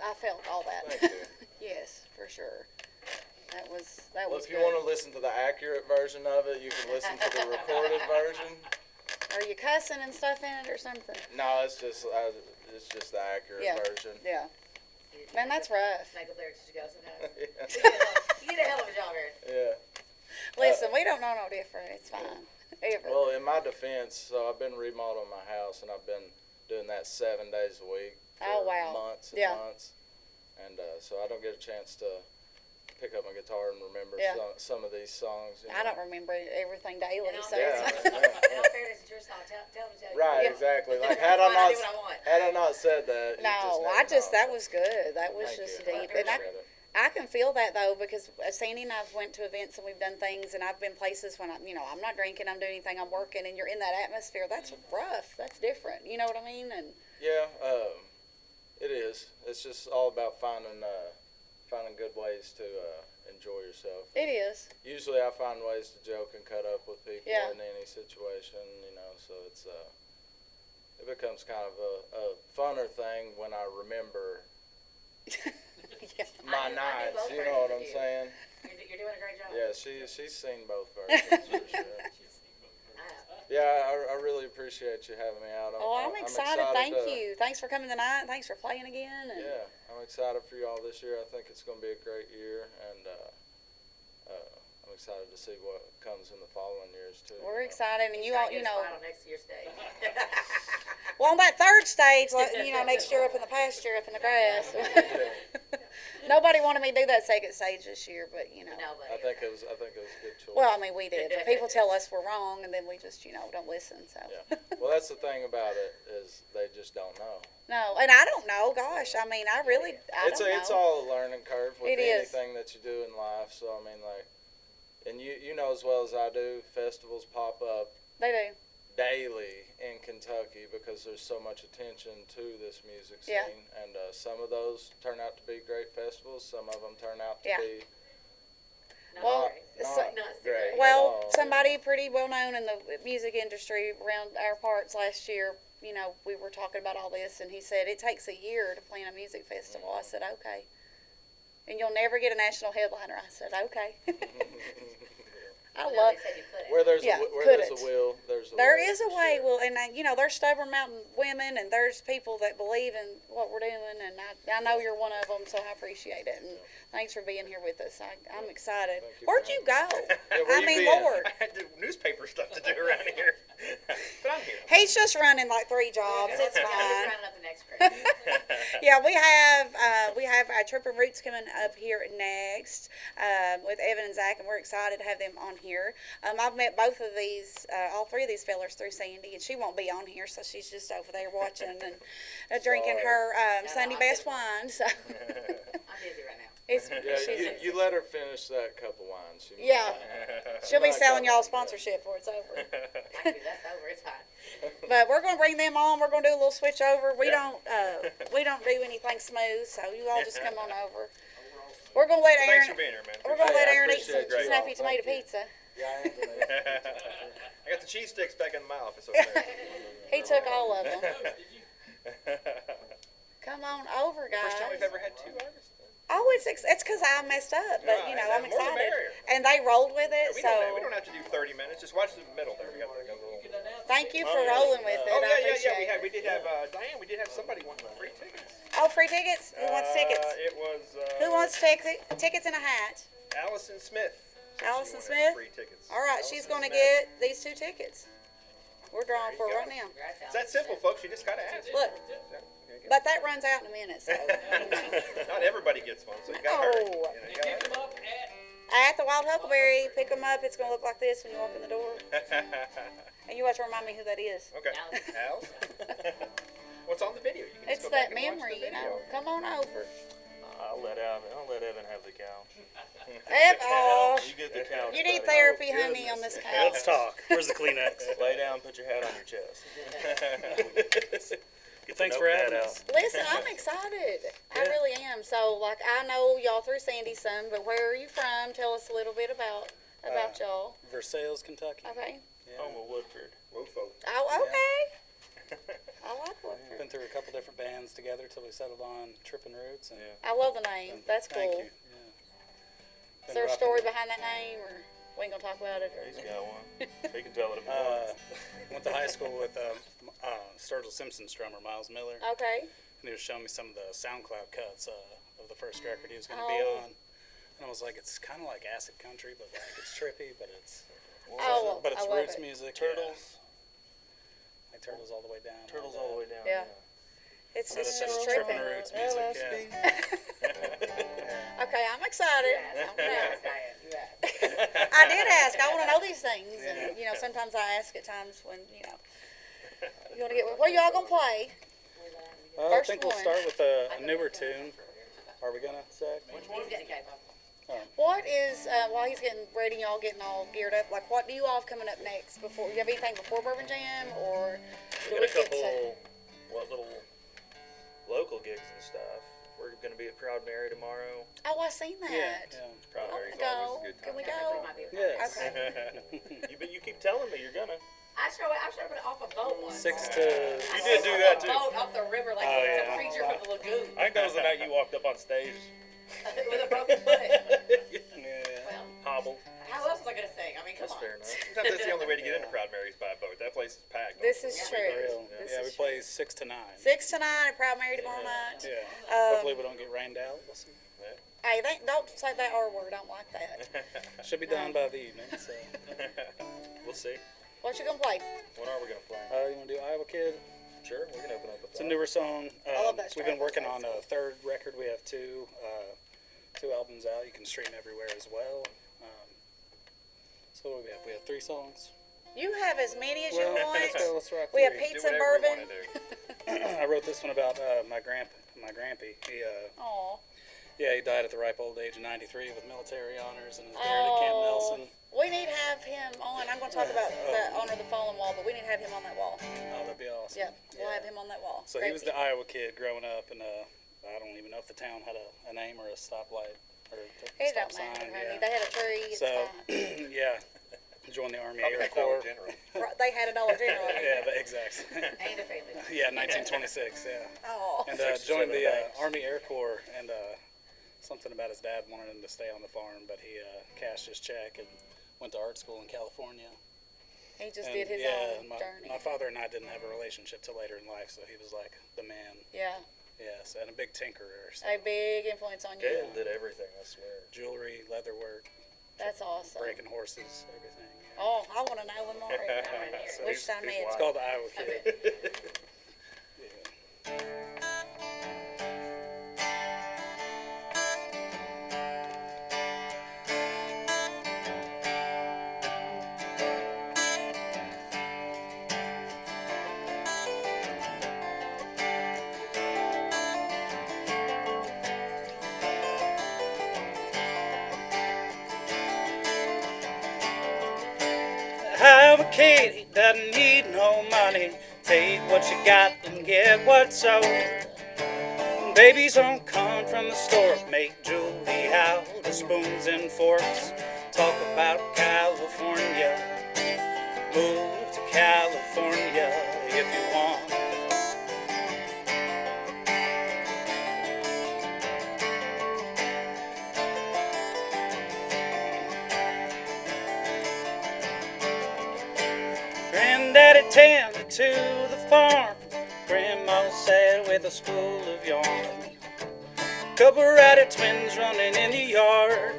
B: I felt all that.
D: Thank you.
B: Yes, for sure. That was
D: Well,
B: was
D: if you
B: good.
D: want to listen to the accurate version of it, you can listen to the recorded version.
B: Are you cussing and stuff in it or something?
D: No, it's just the accurate
B: Yeah.
D: version.
B: Yeah. Man, that's rough.
F: Make up lyrics as you go sometimes.
D: Yeah.
F: You did a hell of a job, Aaron.
D: Yeah.
B: Listen, we don't know no different. It's fine. Ever.
D: Well, in my defense, so I've been remodeling my house, and I've been doing that 7 days a week for
B: Oh, wow.
D: months and
B: Yeah.
D: months. And so I don't get a chance to pick up my guitar and remember
B: Yeah.
D: some of these songs. You know?
B: I don't remember everything daily,
F: And
B: so
D: Yeah.
F: in all fairness, it's your song. Tell them to tell you.
D: Right,
B: Yeah.
D: exactly. Like
F: Fine, I do what I want.
D: had I not said that,
B: no, that was good. That was
D: Thank
B: just
D: you.
B: deep.
D: I
B: And
D: appreciate it.
B: I can feel that though, because Sandy and I've went to events and we've done things, and I've been places when I'm not drinking, I'm doing anything, I'm working, and you're in that atmosphere. That's rough. That's different. You know what I mean? And
D: Yeah, it is. It's just all about finding good ways to enjoy yourself.
B: it is.
D: Usually, I find ways to joke and cut up with people
B: Yeah.
D: in any situation. So it's it becomes kind of a funner thing when I remember
B: Yeah.
D: my
F: I do
D: nights.
F: both
D: You know what I'm
F: versions of you.
D: saying?
F: You're doing a great job.
D: Yeah, she's seen both versions for sure. Yeah, I really appreciate you having me out.
B: Oh, I'm excited. Thank
D: to-
B: you. Thanks for coming tonight. Thanks for playing again. And
D: Yeah, I'm excited for y'all this year. I think it's going to be a great year, and I'm excited to see what comes in the following years too.
B: we're excited, and you all,
F: Get a spot on next year's stage.
B: well, on that third stage, like, next year up in the pasture, up in the grass. Nobody wanted me to do that second stage this year, but
F: Nobody.
D: I think it was a good choice.
B: Well, I mean, we did. But people tell us we're wrong, and then we just, don't listen. So.
D: Yeah. Well, that's the thing about it is they just don't know.
B: No, and I don't know. Gosh, I mean, I don't know.
D: It's all a learning curve with
B: It is.
D: anything that you do in life. So I mean, like, and you know as well as I do, festivals pop up
B: They do.
D: daily in Kentucky because there's so much attention to this music scene,
B: Yeah.
D: and some of those turn out to be great festivals. Some of them turn out to
B: Yeah.
D: be
F: Not
B: Well,
F: great.
B: so-
F: Not so
D: great.
F: great.
D: at
B: Well,
D: all.
B: somebody pretty well known in the music industry around our parts last year, we were talking about all this, and he said it takes a year to plan a music festival. I said, okay. And you'll never get a national headliner. I said, okay. I
F: No,
B: love.
F: they said you couldn't.
D: Where there's
B: Yeah,
D: a there's
B: couldn't.
D: a will, there's a
B: There
D: way,
B: is a
D: for
B: way.
D: sure.
B: Well, and there's stubborn mountain women, and there's people that believe in what we're doing, and I know you're one of them, so I appreciate it. And thanks for being here with us. I'm excited.
D: Thank you
B: Where'd
D: for
B: you
D: having
B: go?
D: Yeah, where
B: I
D: you
B: mean,
D: been?
B: Lord.
C: I had newspaper stuff to do around here, but I'm here.
B: He's just running like 3 jobs. It's
F: Tell them
B: fine.
F: you're rounding up the next grade.
B: Yeah, we have our Trippin Roots coming up here next with Evan and Zach, and we're excited to have them on here. I've met both of these, all 3 of these fellers through Sandy, and she won't be on here, so she's just over there watching and drinking her Sunday best wine. So
F: I'm busy right now.
B: it's
D: Yeah, you let her finish that cup of wine. She might-
B: yeah, she'll be
D: Might
B: selling
D: come
B: y'all
D: in, yeah.
B: sponsorship before it's over.
F: Thank you. That's over. It's fine.
B: But we're gonna bring them on. We're gonna do a little switch over. We don't do anything smooth, so you all just come on over. We're gonna let
C: Thanks
B: Aaron.
C: for being here, man.
B: We're gonna
D: Hey,
B: let
D: I
B: Aaron eat some
D: appreciate you all.
B: snappy tomato
D: Thank you.
B: pizza.
D: Yeah, I am gonna-
C: I got the cheese sticks back in my office over there.
B: He took all of them. Come on over, guys.
C: First time we've ever had 2 artists.
B: Oh, it's because I messed up, but
C: Right,
B: I'm
C: more the
B: excited.
C: merrier.
B: And they rolled with it,
C: We
B: so
C: don't have to do 30 minutes. Just watch the middle there. We got the little.
B: thank you for rolling with it.
C: Oh
B: I appreciate it.
C: We did have Diane. We did have somebody want free tickets.
B: Oh, free tickets? Who wants tickets?
C: It was.
B: Who wants tickets and a hat?
C: Allison Smith. said she
B: Allison
C: wanted
B: Smith?
C: Free tickets.
B: All right,
C: Allison
B: she's going to
C: Smith.
B: get these 2 tickets. We're drawing for it right now.
C: It's that simple, folks. You just gotta ask.
B: Look, but that runs out in a minute, so.
C: Not everybody gets one, so you gotta hurry.
B: Oh.
C: You gotta
B: At the Wild Huckleberry, pick them up. It's going to look like this when you walk in the door. And you have to remind me who that is.
C: Okay. Al? What's on the video? You can just
B: It's
C: go back
B: that
C: and watch
B: memory,
C: the video.
B: Come on over.
H: I'll let Evan have the couch.
B: Oh,
H: You get the couch.
B: you need
H: buddy.
B: therapy, honey, on this couch.
I: Let's talk. Where's the Kleenex?
H: Lay down, put your hat on your chest. Get the
I: Thanks for
H: notepad
I: having
H: out.
I: us.
B: Listen, I'm excited. I really am. So, like, I know y'all through Sandy some, but where are you from? Tell us a little bit about y'all.
I: Versailles, Kentucky.
B: Okay.
I: Yeah.
H: Home of Woodford.
C: Wofo.
B: Oh, okay. I like Woodford.
I: Been through a couple different bands together till we settled on Trippin Roots. And
B: I love the name. That's cool.
I: Thank you. Yeah.
B: Is there a story behind that name, or we ain't gonna talk about it? Or?
H: He's got one. He can tell it if he
I: Uh,
H: wants.
I: went to high school with Sturgill Simpson's drummer, Miles Miller.
B: Okay.
I: And he was showing me some of the SoundCloud cuts of the first record he was going to be
B: Oh.
I: on. And I was like, it's kind of like acid country, but like it's trippy, but it's
B: Oh,
I: but it's
B: I love
I: roots
B: it.
I: music.
H: Turtles.
I: Yeah. Like Turtles all the way down.
H: Turtles all the way down.
B: Yeah. It's
I: This
B: just
I: is
B: tripping.
I: Trippin Roots music. Yeah.
B: Okay, I'm excited.
F: You asked.
B: I did ask. I want to know these things, and sometimes I ask at times when you want to get. What are y'all gonna play?
I: I
B: First
I: think we'll
B: one.
I: start with a newer tune. Are we gonna, Zach?
F: He's getting K-pop.
B: What is while he's getting ready, y'all getting all geared up? Like, what do you all have coming up next? Before you have anything before Bourbon Jam, or
H: We got a couple, little local gigs and stuff. We're going to be at Proud Mary tomorrow.
B: Oh, I seen that.
I: Yeah.
C: Proud
B: I
C: Mary's
B: wanna
C: always
B: go.
C: a good
B: Can
C: time.
B: we
F: They
B: go?
F: might be a
I: Yes.
B: Okay.
H: But you keep telling me you're going to.
F: I showed up off a boat once.
I: 6 to.
H: You did do that too.
F: Boat off the river like
I: Oh,
F: it's
I: yeah.
F: a creature from the lagoon
H: I think that was the night you walked up on stage.
F: with a broken foot.
I: Yeah.
F: Well,
H: Hobbled.
F: how else was I gonna sing? I mean, come
H: That's
F: on.
H: fair enough.
C: Sometimes that's the only way to get into Proud Mary's by boat. That place is packed.
B: This is
C: Yeah.
B: true.
I: Real.
B: This
I: Yeah,
B: is
I: we play 6 to 9.
B: 6 to 9 at Proud Mary tomorrow night.
I: Yeah.
B: Um,
I: Hopefully we don't get rained out. We'll see.
B: Hey, don't say that R word. I don't like that.
I: Should be done by the evening. So.
H: We'll see.
B: What you gonna play?
H: What are we going to play?
I: You want to do Iowa Kid?
H: Sure, we can open up with
I: It's a
H: that.
I: newer song.
B: I love that
I: We've been
B: Stradlin
I: working
B: song.
I: on a third record. We have two albums out. You can stream everywhere as well. So what do we have? We have 3 songs.
B: You have as many as you
I: Well,
B: want.
I: let's rock
B: We have
I: 3.
B: pizza and
C: Do whatever we
B: bourbon.
C: wanna do.
I: I wrote this one about my grampy.
B: Aw.
I: He died at the ripe old age of 93 with military honors and is buried at Camp Nelson.
B: We need to have him on. I'm going to talk about the Honor the Fallen wall, but we need to have him on that wall.
I: Oh, that'd be awesome.
B: Yeah, we'll have him on that wall.
I: So he was the Iowa kid growing up, and I don't even know if the town had a name or a stoplight or
B: It
I: stop
B: don't matter,
I: sign.
B: honey.
I: Yeah.
B: They had a tree. It's
I: So
B: fine.
I: joined the Army
C: Probably
I: Air
C: Dollar
I: Corps.
C: General.
B: Right, they had a Dollar General.
I: Exactly.
F: And a family.
I: Yeah, 1926. Yeah.
B: Oh.
I: And
H: 67
I: joined the
H: banks.
I: Army Air Corps, and something about his dad wanted him to stay on the farm, but he cashed his check and went to art school in California.
B: He just
I: And,
B: did his own journey.
I: my father and I didn't have a relationship till later in life, so he was like the man.
B: Yeah,
I: Yes, and a big tinkerer. So
B: a big influence on you.
H: Gail did everything, I swear.
I: jewelry, leather work,
B: That's awesome.
I: breaking horses, everything. Yeah.
B: Oh, I want to know one more.
I: So
B: Wish I
H: he's
B: met.
I: It's called the Iowa Kid. Iowa kid, he doesn't need no money. Take what you got and get what's owed. Babies don't come from the store, make jewelry out of spoons and forks. Talk about California, move to California if you want. Granddaddy tended to the farm. Grandma sat with a spool of yarn. Couple ratty twins running in the yard.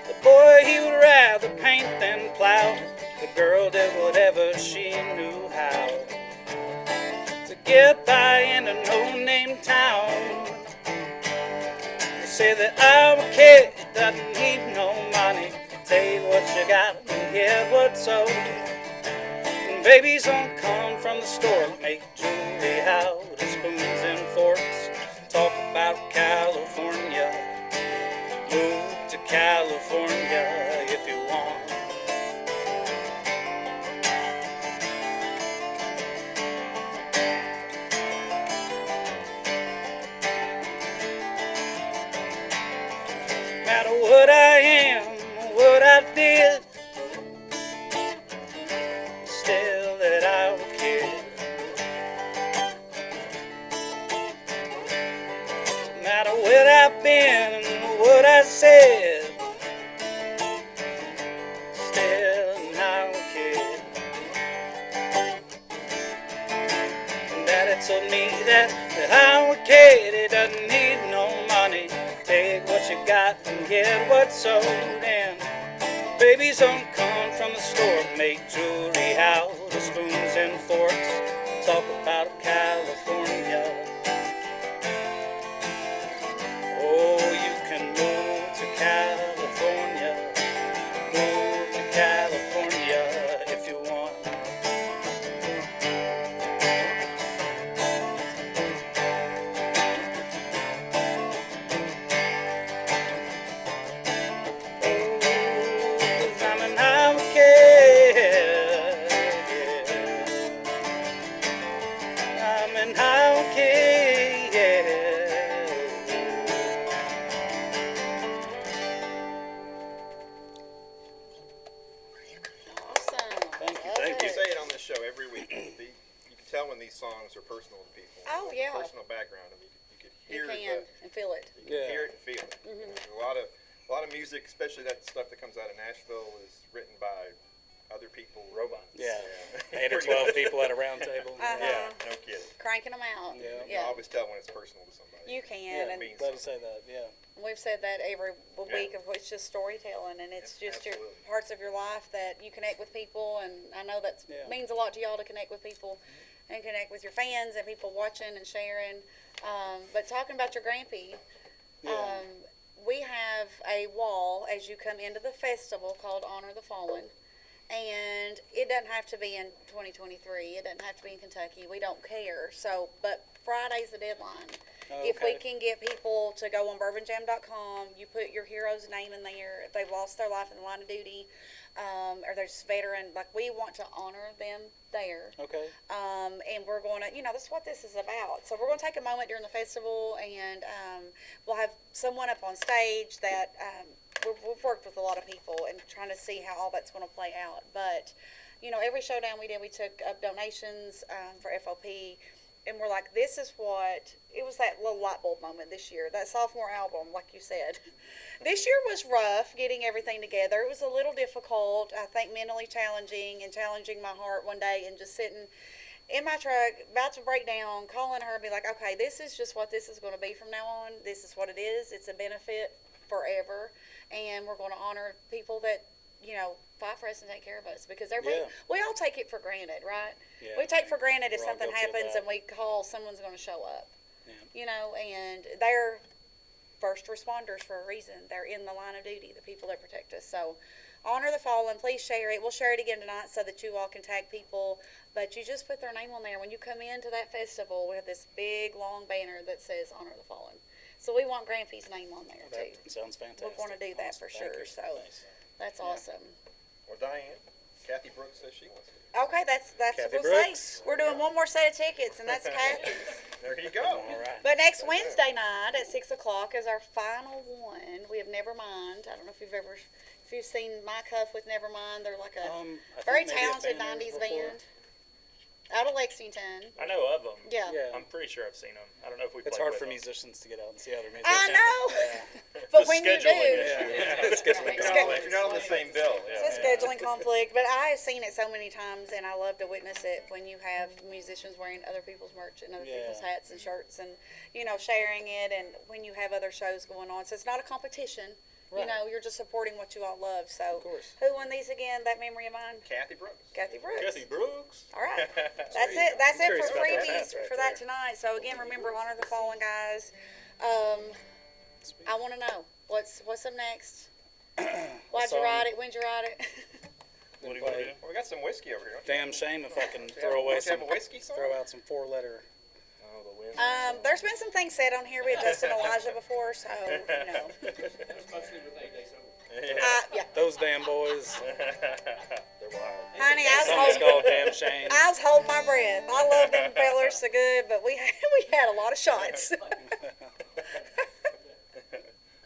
I: The boy, he would rather paint than plow. The girl did whatever she knew how to get by in a no-name town. They say that our kid doesn't need no money. Take what you got and get what's owed. And babies don't come from the store, make jewelry out of spoons and forks. Talk about California, move to California if you want. No matter what I am, what I did, still that I would kid. No matter where I've been and what I said, still I would kid. And Daddy told me that I would kid, it doesn't need no money. Take what you got and get what's owed. And babies don't come from the store, make jewelry out of spoons and forks. Talk about
C: every week. You can tell when these songs are personal to people.
B: Oh, yeah.
C: Personal background. I mean, you could
B: You
C: hear
B: can and feel it.
C: You can hear it and feel it. There's a lot of music, especially that stuff that comes out of Nashville, is written by other people.
H: Robots.
I: Yeah. 8 or 12 people at a round table.
C: Yeah, no kidding.
B: Cranking them out.
I: Yeah.
C: You can always tell when it's personal to somebody.
B: You can.
I: Yeah,
B: And
I: glad to say that. Yeah.
B: we've said that every week of it's just storytelling, and it's just your parts of your life that you connect with people, and I know that means a lot to y'all to connect with people and connect with your fans and people watching and sharing. But talking about your grandpa, we have a wall as you come into the festival called Honor the Fallen. And it doesn't have to be in 2023. It doesn't have to be in Kentucky. We don't care. So, but Friday's the deadline. If we can get people to go on bourbonjam.com, you put your hero's name in there. If they've lost their life in the line of duty, or they're just veteran, like we want to honor them there.
I: Okay.
B: And we're going to, that's what this is about. So we're going to take a moment during the festival, and we'll have someone up on stage that we've worked with a lot of people and trying to see how all that's going to play out. But, every showdown we did, we took up donations for FOP. And we're like, this is what, it was that little light bulb moment this year, that sophomore album, like you said. This year was rough getting everything together. It was a little difficult, I think mentally challenging, and challenging my heart one day and just sitting in my truck, about to break down, calling her and be like, okay, this is just what this is going to be from now on. This is what it is. It's a benefit forever. And we're going to honor people that, fight for us and take care of us, because we all take it for granted, right?
I: Yeah.
B: We take for granted if
I: We're all
B: something
I: guilty of
B: happens
I: that.
B: and we call, someone's going to show up.
I: Yeah.
B: And they're first responders for a reason. They're in the line of duty, the people that protect us. So honor the fallen. Please share it. We'll share it again tonight so that you all can tag people. But you just put their name on there. When you come into that festival, we have this big, long banner that says honor the fallen. So we want Grandpa's name on there, too.
I: That sounds fantastic.
B: We're going to do that for
I: Thank
B: sure.
I: you.
B: So that's awesome.
C: Well, Diane, Kathy Brooks says she wants to.
B: Okay, that's
I: Kathy
B: what we'll
I: Brooks.
B: say. We're doing one more set of tickets, and that's Kathy's.
C: There you go.
I: All right.
B: But next Wednesday night at 6 o'clock is our final one. We have Nevermind. I don't know if you've seen Mike Huff with Nevermind. They're like a
I: I
B: very
I: think maybe a
B: talented
I: band
B: 90s
I: before.
B: band out of Lexington.
H: I know of them.
B: Yeah.
I: Yeah.
H: I'm pretty sure I've seen them. I don't know if we.
I: It's
H: played
I: hard
H: with
I: for
H: them.
I: musicians to get out and see other musicians.
B: I know.
I: Yeah.
B: But
H: It's a
B: when you do,
H: scheduling issue.
I: Yeah. Scheduling
C: If
I: conflicts.
C: you're not on the same bill,
B: it's a scheduling conflict. But I have seen it so many times, and I love to witness it when you have musicians wearing other people's merch and other people's hats and shirts, and sharing it, and when you have other shows going on. So it's not a competition.
I: Right.
B: You're just supporting what you all love. So
I: Of course.
B: who won these again? That memory of mine?
C: Kathy Brooks.
B: Kathy Brooks.
H: Kathy Brooks.
B: All right. That's it. That's it
I: curious
B: for
I: about that
B: freebies
I: hat right
B: for that
I: there.
B: tonight. So again, remember, honor the fallen, guys. I want to know what's up next. Why'd you
I: song?
B: write it? When'd you write it?
H: What do you want to do?
C: Well, we got some whiskey over here. Don't you?
I: Damn shame if I can throw away
C: Don't you
I: some.
C: have a whiskey song?
I: Throw out some 4-letter.
H: Oh, the wind.
B: There's been some things said on here with Justin Elijah before, so yeah.
I: Those damn boys.
H: They're wild.
B: Honey,
I: Song's called Damn Shame.
B: I was holding my breath. I love them fellers so good, but we had a lot of shots.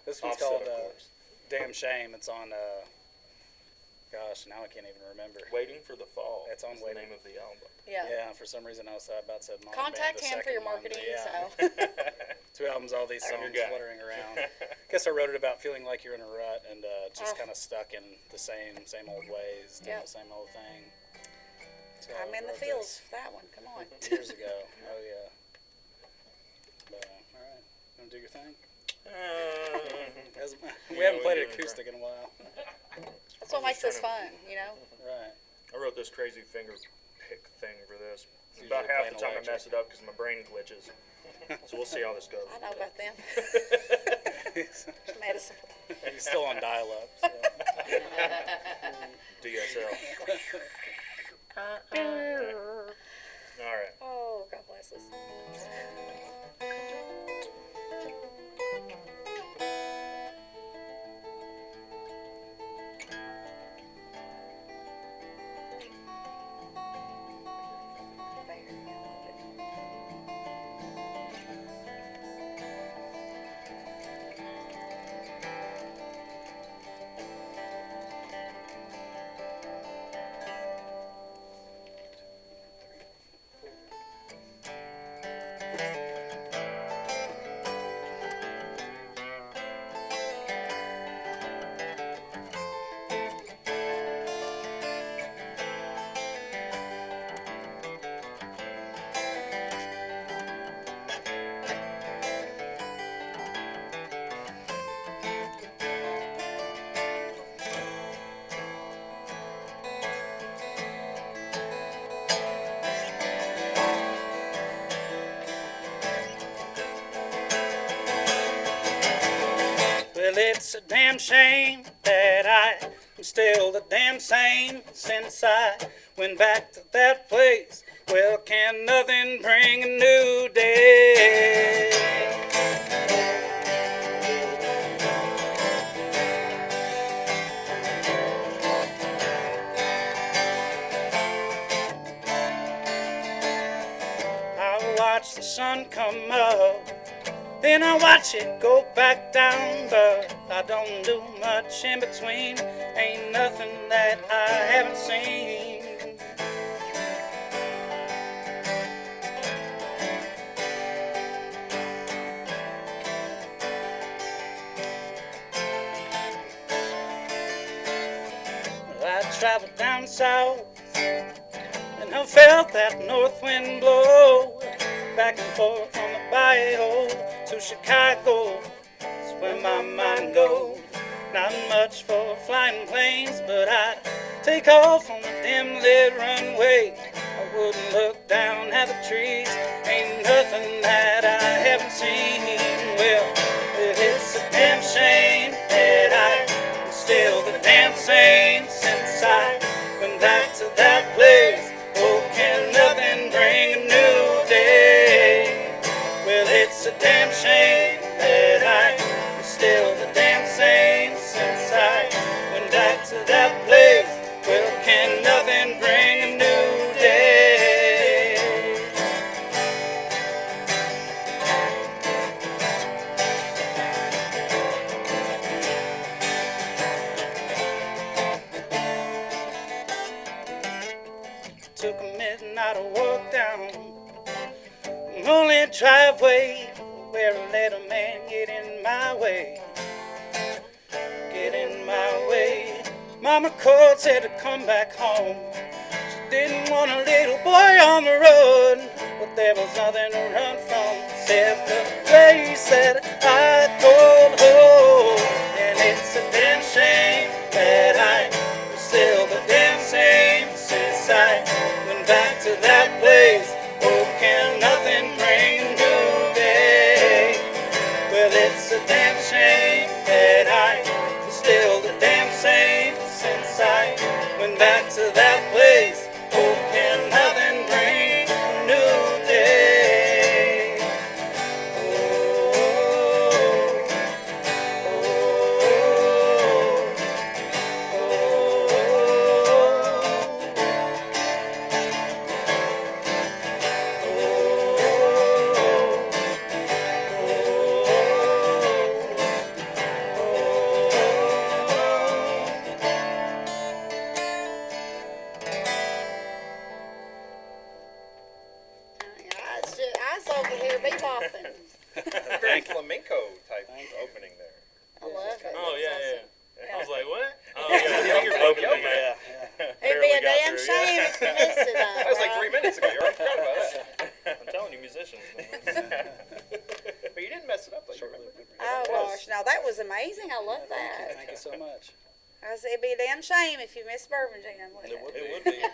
I: This one's
H: Offset,
I: called
H: of course.
I: Damn Shame. It's on, gosh, now I can't even remember.
H: Waiting for the Fall.
I: It's on
H: is the
I: Waiting.
H: name of the album.
B: Yeah.
I: Yeah, for some reason I was about to say Mom
B: Contact
I: Band, the
B: him for
I: second
B: your
I: one,
B: marketing.
I: yeah.
B: So
I: 2 albums, all these
H: Your
I: songs
H: guy.
I: fluttering around. Guess I wrote it about feeling like you're in a rut and just
B: Oh.
I: kind of stuck in the same old ways, doing
B: Yep.
I: the same old thing. So
B: I'm
I: I
B: in the
I: wrote
B: fields
I: this
B: for that one. Come on.
I: years ago. Oh yeah. But all right, gonna do your thing. We haven't played it acoustic in a while.
B: That's what makes this fun,
I: Right.
H: I wrote this crazy finger pick thing for this.
I: It's
H: About
I: usually
H: half the
I: plain
H: time I
I: electric.
H: mess it up because my brain glitches. So we'll see how this goes.
B: I know about them. Medicine.
I: He's still on dial-up. So.
H: DSL. All right.
B: Oh, God bless us.
I: it's a damn shame that I am still the damn same since I went back to that place. Well, can nothing bring a new day? I watch the sun come up, then I watch it go back down, but I don't do much in between. Ain't nothing that I haven't seen. I traveled down south and I felt that north wind blow back and forth on the bayou to Chicago. That's where my mind goes. Not much for flying planes, but I'd take off on the dim lit runway. I wouldn't look down at the trees. Ain't nothing that I haven't seen. Well, it's a damn shame that I'm still the damn same since I went back to that place. Oh, can nothing bring a new day? Well, it's a damn shame that I'm still the damn same since I went back to that place. Well, can nothing bring a new day? Took a midnight walk down the only driveway where I let a man get in my way. Get in my way. Mama called, said to come back home. She didn't want a little boy on the road, but there was nothing to run from except the place that I called home. And it's a damn shame that I'm still the damn same since I went back to that place. Oh, can nothing bring a new day? Well, it's a damn shame that I'm still the damn same since I went back to that place. Oh, can nothing bring a new day?
B: I was over here bebopping.
C: Very flamenco type opening there.
B: I love it.
H: Oh, yeah,
B: It's
H: yeah. I was like, what? Oh, yeah, finger opening, yeah.
B: It'd be a damn shame if you missed it,
C: That was like 3 minutes ago. You already forgot about that.
H: I'm telling you, musicians.
C: But you didn't mess it up, though. You remember?
B: Oh gosh, now that was amazing. I love that.
I: Thank you so much.
B: It'd be a damn shame if you missed Bourbon Jam.
H: It would be.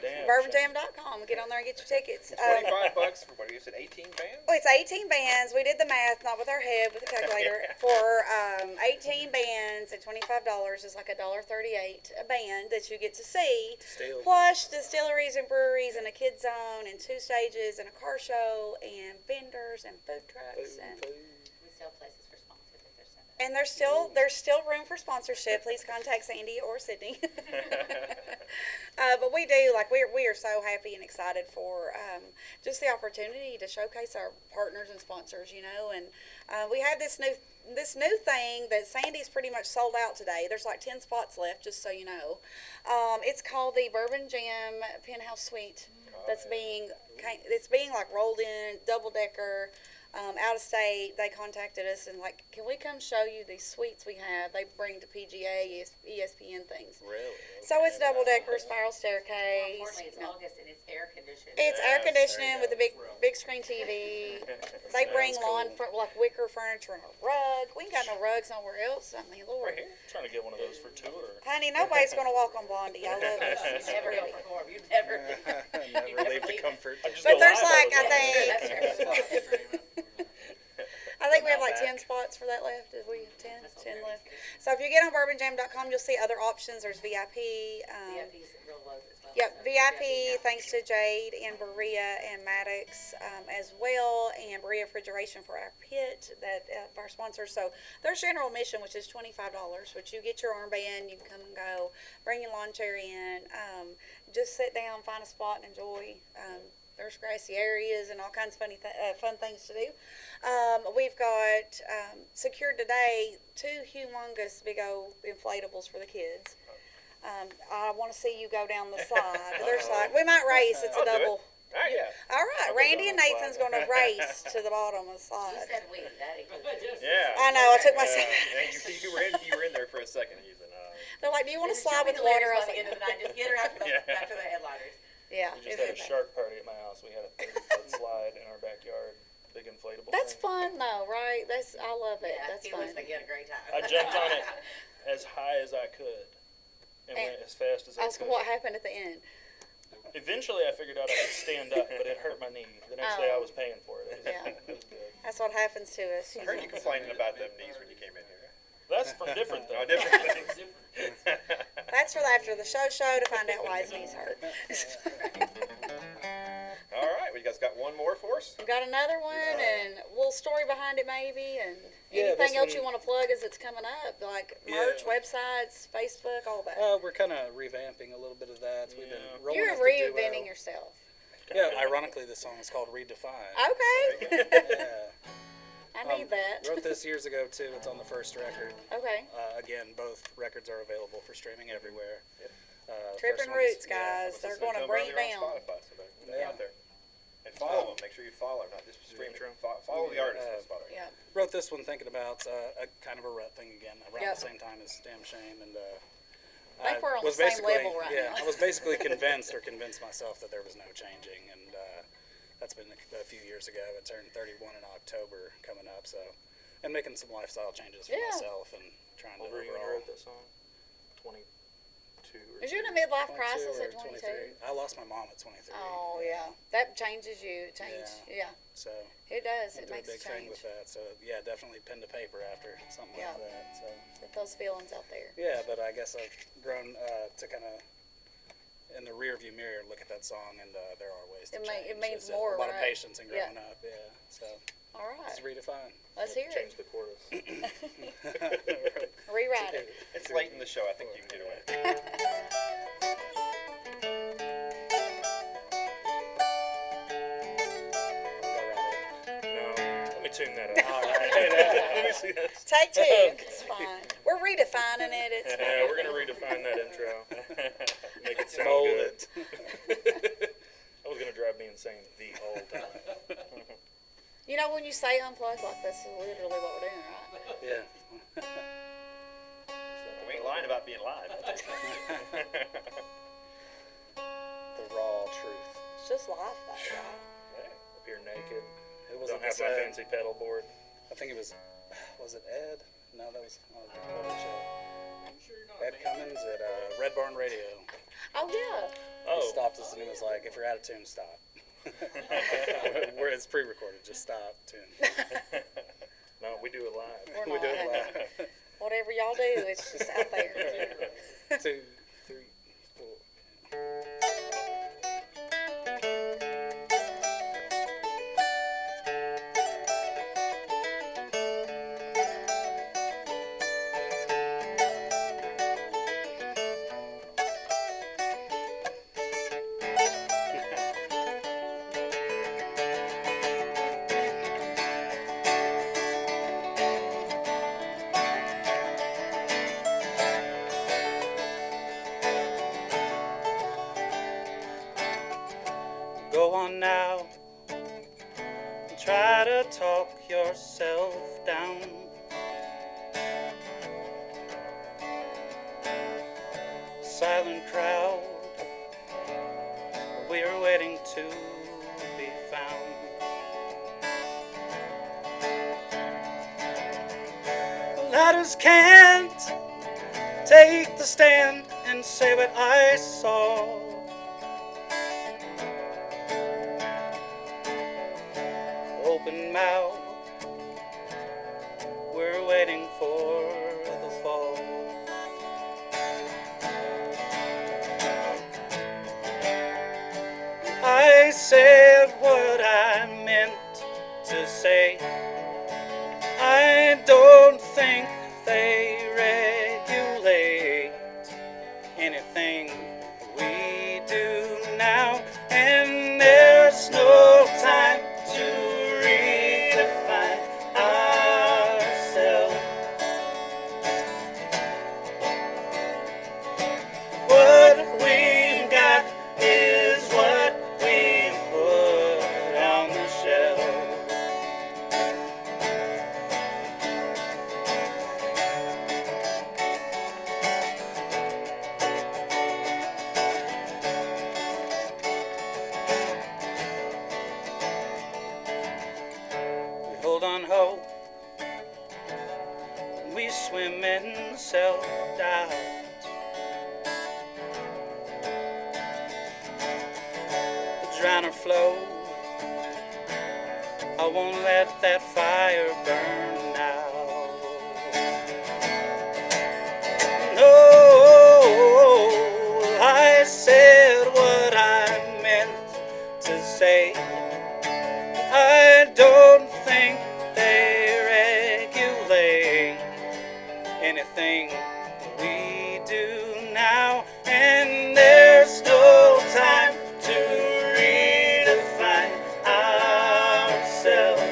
H: Damn.
B: BourbonJam.com. Get on there and get your tickets.
C: $25 for what you said, 18 bands?
B: Well, it's 18 bands. We did the math, not with our head, with the calculator.
C: Yeah.
B: For 18 bands at $25 is like $1.38 a band that you get to see.
I: Still.
B: Plus distilleries and breweries and a kid zone and 2 stages and a car show and vendors and food trucks and.
F: We sell places for sponsors if they're sending.
B: And there's still room for sponsorship. Please contact Sandy or Sydney. But we do, like, we are so happy and excited for just the opportunity to showcase our partners and sponsors, you know. And we have this new thing that Sandy's pretty much sold out today. There's like 10 spots left, just so you know. It's called the Bourbon Jam Penthouse Suite. It's being like rolled in, double decker. Out of state, they contacted us and like, can we come show you these suites we have? They bring to PGA, ESPN things.
H: Really?
B: So it's double decker, spiral staircase.
F: More importantly, it's August and it's air conditioned.
B: It's air conditioning with a big screen TV. They bring lawn like wicker furniture and a rug. We ain't got no rugs nowhere else. I mean, Lord.
H: Right here. Trying to get one of those for tour.
B: Honey, nobody's gonna walk on Blondie. I love this.
F: You
B: It's
F: never go
B: pretty.
F: for more. You never.
I: Never leave the comfort.
B: But there's like, I think I think we have like 10 spots for that left. Did we have 10? 10 left. So if you get on bourbonjam.com, you'll see other options. There's VIP.
F: VIP's real low as well.
B: Yep, VIP, thanks to Jade and Berea and Maddox as well, and Berea Refrigeration for our pit, that our sponsors. So there's general admission, which is $25, which you get your armband, you can come and go, bring your lawn chair in, just sit down, find a spot and enjoy. There's grassy areas and all kinds of fun things to do. We've got secured today 2 humongous big old inflatables for the kids. I want to see you go down the slide. There's like, we might race. It's a double. All right, Randy and Nathan's going to race to the bottom of the
F: You
B: slide.
F: said we, Daddy.
C: Yeah.
B: I know. I took myself.
C: You were in there for a second.
B: They're like, "Do you want to
F: This is
B: slide with
F: the
B: water?" I
F: lyrics
B: was
F: by the end of
B: like,
F: the night. Just get her after the headliners.
B: "Yeah."
H: We just had a shark party at my house. We had a 30-foot slide in our backyard, big inflatable.
B: That's
H: thing.
B: fun though, right? I love it.
F: Yeah,
B: That's
F: he
B: fun.
F: looks like he had a great time.
H: I jumped on it as high as I could and went as fast as I
B: Ask
H: could.
B: what happened at the end.
H: Eventually, I figured out I could stand up, but it hurt my knee. The next day, I was paying for it.
B: Yeah.
H: It was good.
B: That's what happens to us.
C: I heard you complaining about them knees when you came in here.
H: That's from different things.
C: Different things.
B: That's for after the show to find out why his knees hurt.
C: All right, we guys got one more for us?
B: We've got another one and a little story behind it maybe, and
D: Yeah,
B: anything
D: this
B: else
D: one-
B: you want to plug as it's coming up, like merch, websites, Facebook, all that.
D: We're kind of revamping a little bit of that. We've been rolling
B: You're
D: with the duo.
B: reinventing yourself.
D: Yeah, ironically, this song is called Redefine.
B: Okay.
D: Yeah.
B: I need that.
D: Wrote this years ago, too. It's on the first record.
B: Okay.
D: Again, both records are available for streaming everywhere.
B: Trippin'
D: first one's-
B: Roots,
D: yeah,
B: guys. They're going to bring it down.
C: Spotify, so they're out there. And follow them. Make sure you follow, not just stream it. Follow the artist on Spotify.
B: Yeah.
D: Wrote this one thinking about a kind of a rut thing again around
B: Yep.
D: the same time as Damn Shame, and
B: I think we're on the
D: was
B: same
D: basically-
B: level right
D: yeah,
B: now.
D: I was basically convinced myself that there was no changing, and that's been a few years ago. I turned 31 in October coming up, so and making some lifestyle changes for myself and trying
H: What
D: to
H: were you when you
D: overall.
H: wrote that song? 22 or
B: Is you in a midlife
D: 22
B: crisis
D: or
B: at 22?
D: 23. I lost my mom at 23.
B: Oh, yeah. That changes you. Yeah.
D: So
B: It does.
D: went
B: It
D: through a
B: makes a
D: big thing
B: change.
D: with that. So yeah, definitely pen to paper after something
B: Yeah.
D: like that. So
B: Get those feelings out there.
D: yeah, but I guess I've grown to kind of in the rear view mirror look at that song, and there are ways to
B: It
D: change.
B: means
D: It's
B: more,
D: a lot of
B: right?
D: patience and growing up. Yeah. So
B: All right.
D: it's Redefine.
B: Let's hear
H: Change
B: it.
H: the chorus.
B: Rewrite it.
C: It's late in the show. I think you can get away.
H: No, let me tune that up.
D: All right.
H: Let me see that.
B: Take two. It's fine. We're redefining it. It's
H: Yeah, we're gonna redefine that intro. Make it sound
D: Mold
H: good.
D: it.
H: That was gonna drive me insane the whole time.
B: You know, when you say unplugged, like that's literally what we're doing, right?
D: Yeah.
C: We ain't lying about being live.
D: The raw truth.
B: It's just life, though, right?
H: Up here naked.
D: It was
H: Don't have my fancy pedal board.
D: I think it was it Ed? No, that was on a different other show. Ed Cummins at Red Barn Radio.
B: Oh, yeah.
D: He
H: Oh,
D: stopped us and he was like, if you're out of tune, stop. Where it's pre-recorded, just stop, tune.
H: no, we do it live.
B: We're
D: We do it
B: not.
D: live.
B: Whatever y'all do, it's just out there.
D: 2, 3, 4. Go on now, try to talk yourself down. Silent crowd, we're waiting to be found. Ladders can't take the stand and say what I saw. Open mouth,
I: we're waiting for the fall. I said what I meant to say. I don't think they regulate anything we do now, and there's no time to redefine ourselves. What we've got is what we put on the shelf. We hold on hope, we swim in self-doubt. Drown or flow, I won't let that fire burn out. No, I said what I meant to say. I don't think they regulate anything we do now, and there's no time to redefine ourselves.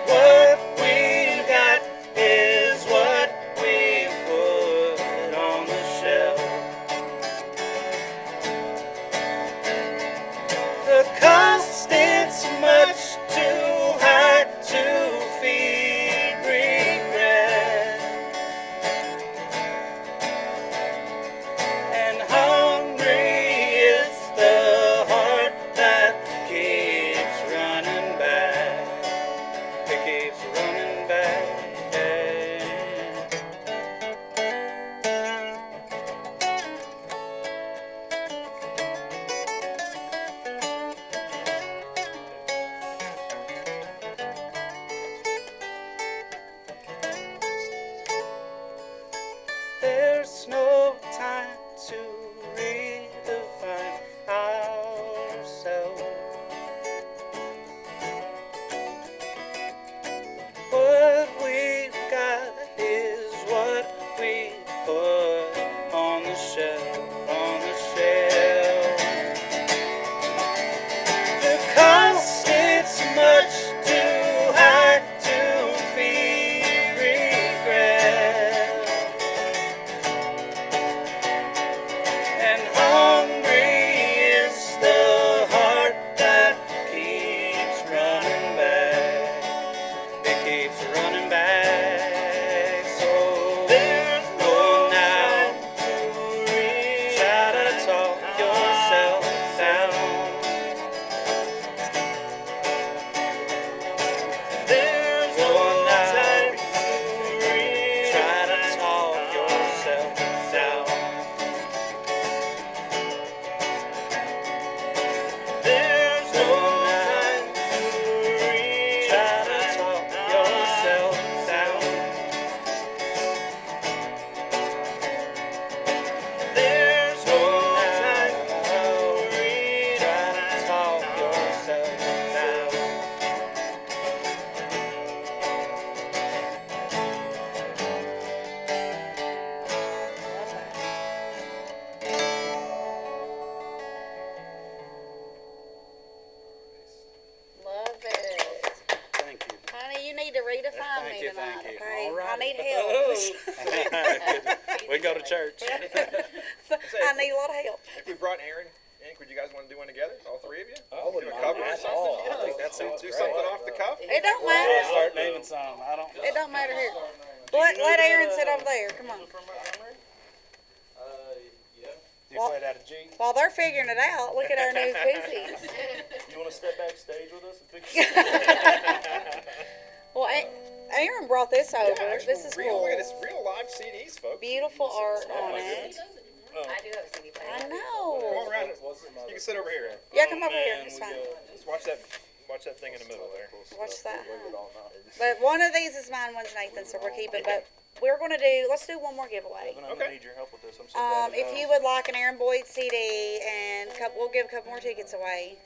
I: What we've got is what we put on the shelf. The cost is much too high to feed regret, and hungry is the heart that keeps running back. It keeps running back. There's no time to redefine ourselves. What we've got is what we put on the shelf, on the shelf. The cost is much too high to feed regret, and hungry is the heart that keeps running back. It keeps running back. So there's no now. Try to talk yourself down. There's no time. Try to talk yourself down. There's no time. Try to talk yourself down. There's no time. Try to talk yourself down.
B: Love it.
I: Thank you.
B: Honey, you need to redefine
I: Thank
B: me
I: you,
B: tonight,
I: thank you.
B: okay?
I: All right.
B: I need help.
I: We go to church.
B: I need a lot of help.
C: If we brought Aaron in, would you guys want to do one together, all three of you?
I: I wouldn't
C: Do a
I: mind
C: cover or
I: that at
C: something?
I: all.
C: Yeah,
I: I think that sounds
C: do
I: great.
C: something off the cuff.
B: It don't
I: I'll
B: matter.
I: start naming some. I don't.
B: It don't matter here. Let Aaron sit over there. Come on.
I: Do you play that at G?
B: While they're figuring it out, look at our new koozies.
H: You want to step backstage with us and fix
B: Well, Aaron brought this over. This is
C: real,
B: cool.
C: look at this real live CDs, folks.
B: Beautiful art on it.
F: I do have a CD player.
B: I
C: Come
B: know.
C: on around. You can sit over here.
B: Yeah, come over here. It's fine.
C: Let's watch that Watch that thing in the middle there.
B: Watch that. But one of these is mine, one's Nathan, so we're keeping. But we're going to do, let's do one more giveaway.
H: Evan, I'm gonna need your help with this. I'm so bad at
B: If you would like an Aaron Boyd CD, and we'll give a couple more tickets away.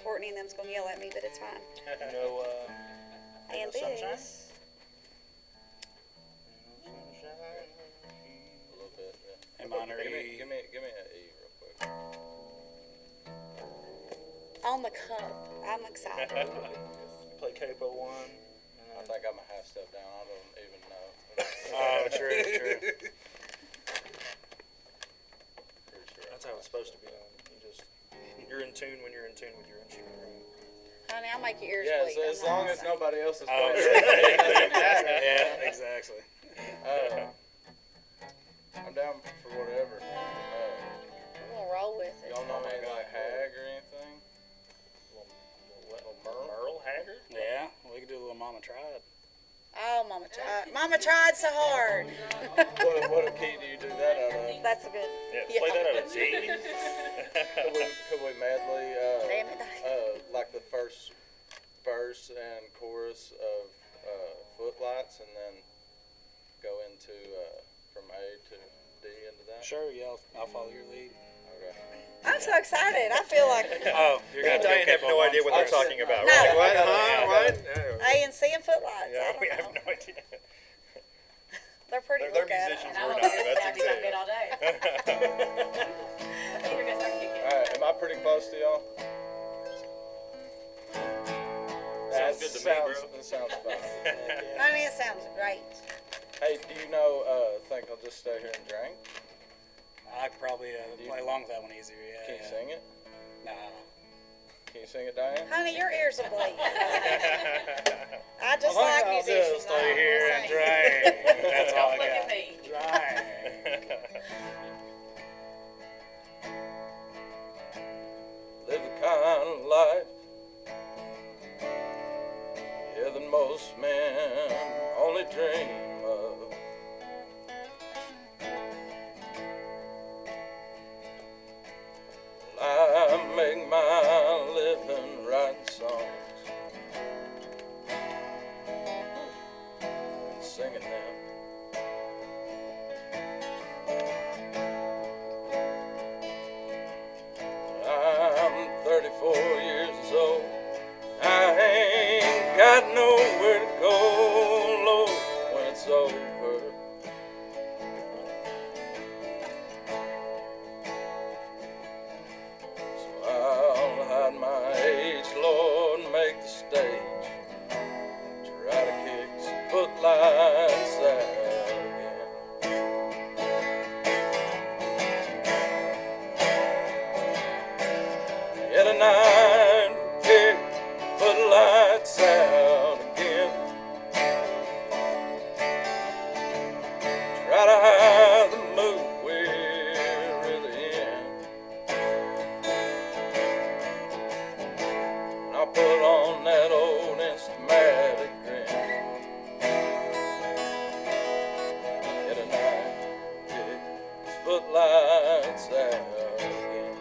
B: Courtney and them's going to yell at me, but it's fine.
H: No,
B: And
H: sunshine?
B: this.
D: A little bit, yeah.
I: And mine are
D: Give me
I: E.
D: an E real quick.
B: On the cup. I'm excited.
H: play Capo 1.
D: I think I'm a half step down. I don't even know.
H: Oh, true.
D: Pretty sure.
H: That's how it's supposed to be done. You're in tune when you're in tune with your instrument, right?
B: Honey, I'll make your ears
D: Yeah,
B: bleed.
D: so as long as nobody else is
H: Oh,
D: playing,
H: sure.
D: it doesn't matter.
H: Yeah, exactly.
D: I'm down for whatever.
B: We'll roll with it.
D: Y'all know any like Hag or anything?
H: Little Merle Haggard?
I: Yeah, we could do a little Mama Tried.
B: Oh, Mama tried. Mama tried so hard.
D: What key do you do that out of?
B: That's a good.
H: Yeah, play that out of G.
D: Could we medley
B: Damn it.
D: like the first verse and chorus of Footlights, and then go into from A to D into that?
I: Sure, yeah, I'll follow your lead.
D: Okay.
B: I'm so excited. I feel like
I: Oh, you're
C: Me and Diane have no idea what they're talking about.
B: No.
C: We're like, what? Huh? What?
B: A and C and Footlights.
C: Yeah,
B: I
C: we
B: don't
C: have
B: know.
C: no idea.
B: They're pretty.
C: They're
B: Look at
C: musicians.
F: And I
C: We're
F: don't
C: not.
F: know
C: That's
F: exactly what I
C: exactly.
F: did all day. You're gonna start kicking.
D: All right, am I pretty close to y'all?
H: Sounds good to me, bro.
D: That sounds fine.
B: I mean, it sounds great.
D: Hey, do you know? Think I'll just stay here and drink.
I: I could probably play along with that one easier, yeah.
D: Can you sing it?
I: Nah.
D: Can you sing it, Diane?
B: Honey, your ears will bleed. I just
I: All
B: like
I: I'll
B: musicians.
I: do is stay here and drink. That's all I
F: Look
I: got.
F: at me.
D: Live the kind of life, yeah, that most men only dream of. I make my living writing songs and singing them. I'm 34 years old. I ain't got nowhere to go, Lord, when it's over. So I'll hide my age, Lord, and make the stage. Try to kick some footlights out again. Yeah, tonight we'll kick footlights out again. Try to hide the mood we're really in. And I'll put on that old instamatic grin. Yeah, tonight we'll kick these footlights out again.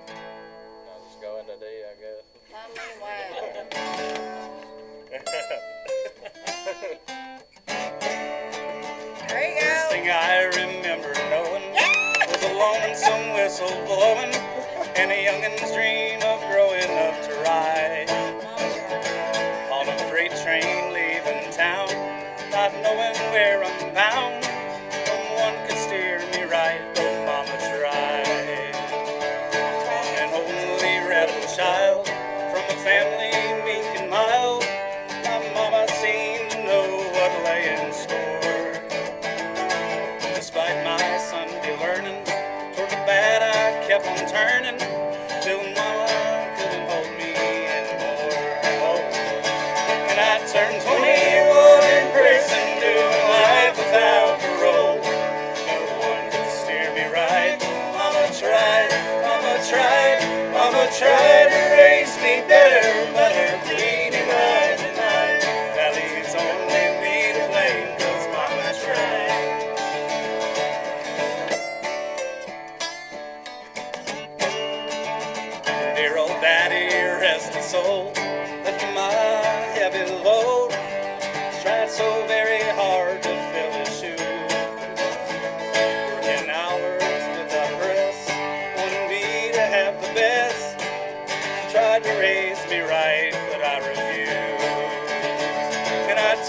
D: I'll just go into D, I guess.
B: I mean, wow. There you
I: First
B: go.
I: thing I remember knowing was a lonesome whistle blowing and a youngin's dream of growing up to ride on a freight train leaving town, not knowing where I'm bound. No one could steer me right, though Mama tried. An only rebel child from a family meek and mild, my mama seemed to know what lay in store. Despite my Sunday learning, toward the bad I kept on turning, till Mama couldn't hold me anymore. And I turned 21 in prison, doing life without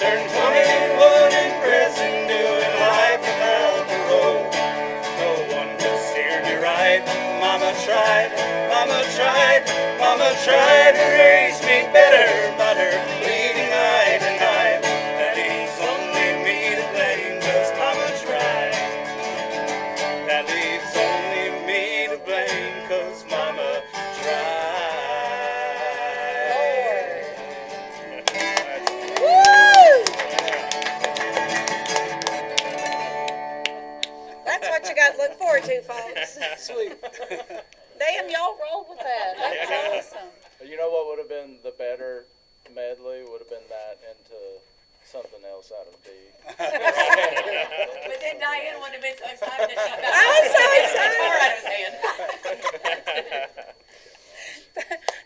I: Served 21 in prison, doing life without parole. No one could steer me right. Mama tried, mama tried, mama tried to raise me better, but her bleeding eye denied that it's only me to blame, 'cause mama tried. That leaves only me to blame, 'cause mama tried.
B: That's what you got to look forward to, folks.
D: Sweet.
B: Damn, y'all rolled with that. That was awesome.
D: You know what would have been the better medley? Would have been that into something else out of D.
F: But then Diane would have been so excited that she got
B: I was so excited.
F: the guitar out of his hand.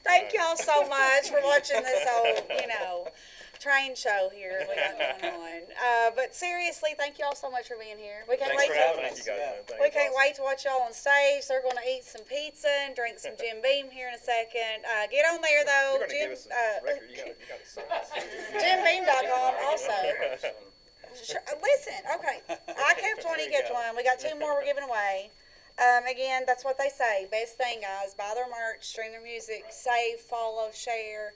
B: Thank y'all so much for watching this whole, train show here we got going on. But seriously, thank y'all so much for being here. We can't wait
C: Thank you guys, man. Thank
B: We
C: you.
B: can't wait to watch y'all on stage. They're going to eat some pizza and drink some Jim Beam here in a second. Get on there though,
C: You're gonna give us a record. You got to sign this.
B: JimBeam.com also. Sure, listen, okay. I kept one, he kept one. We got 2 more we're giving away. Again, that's what they say. Best thing, guys. Buy their merch, stream their music, save, follow, share.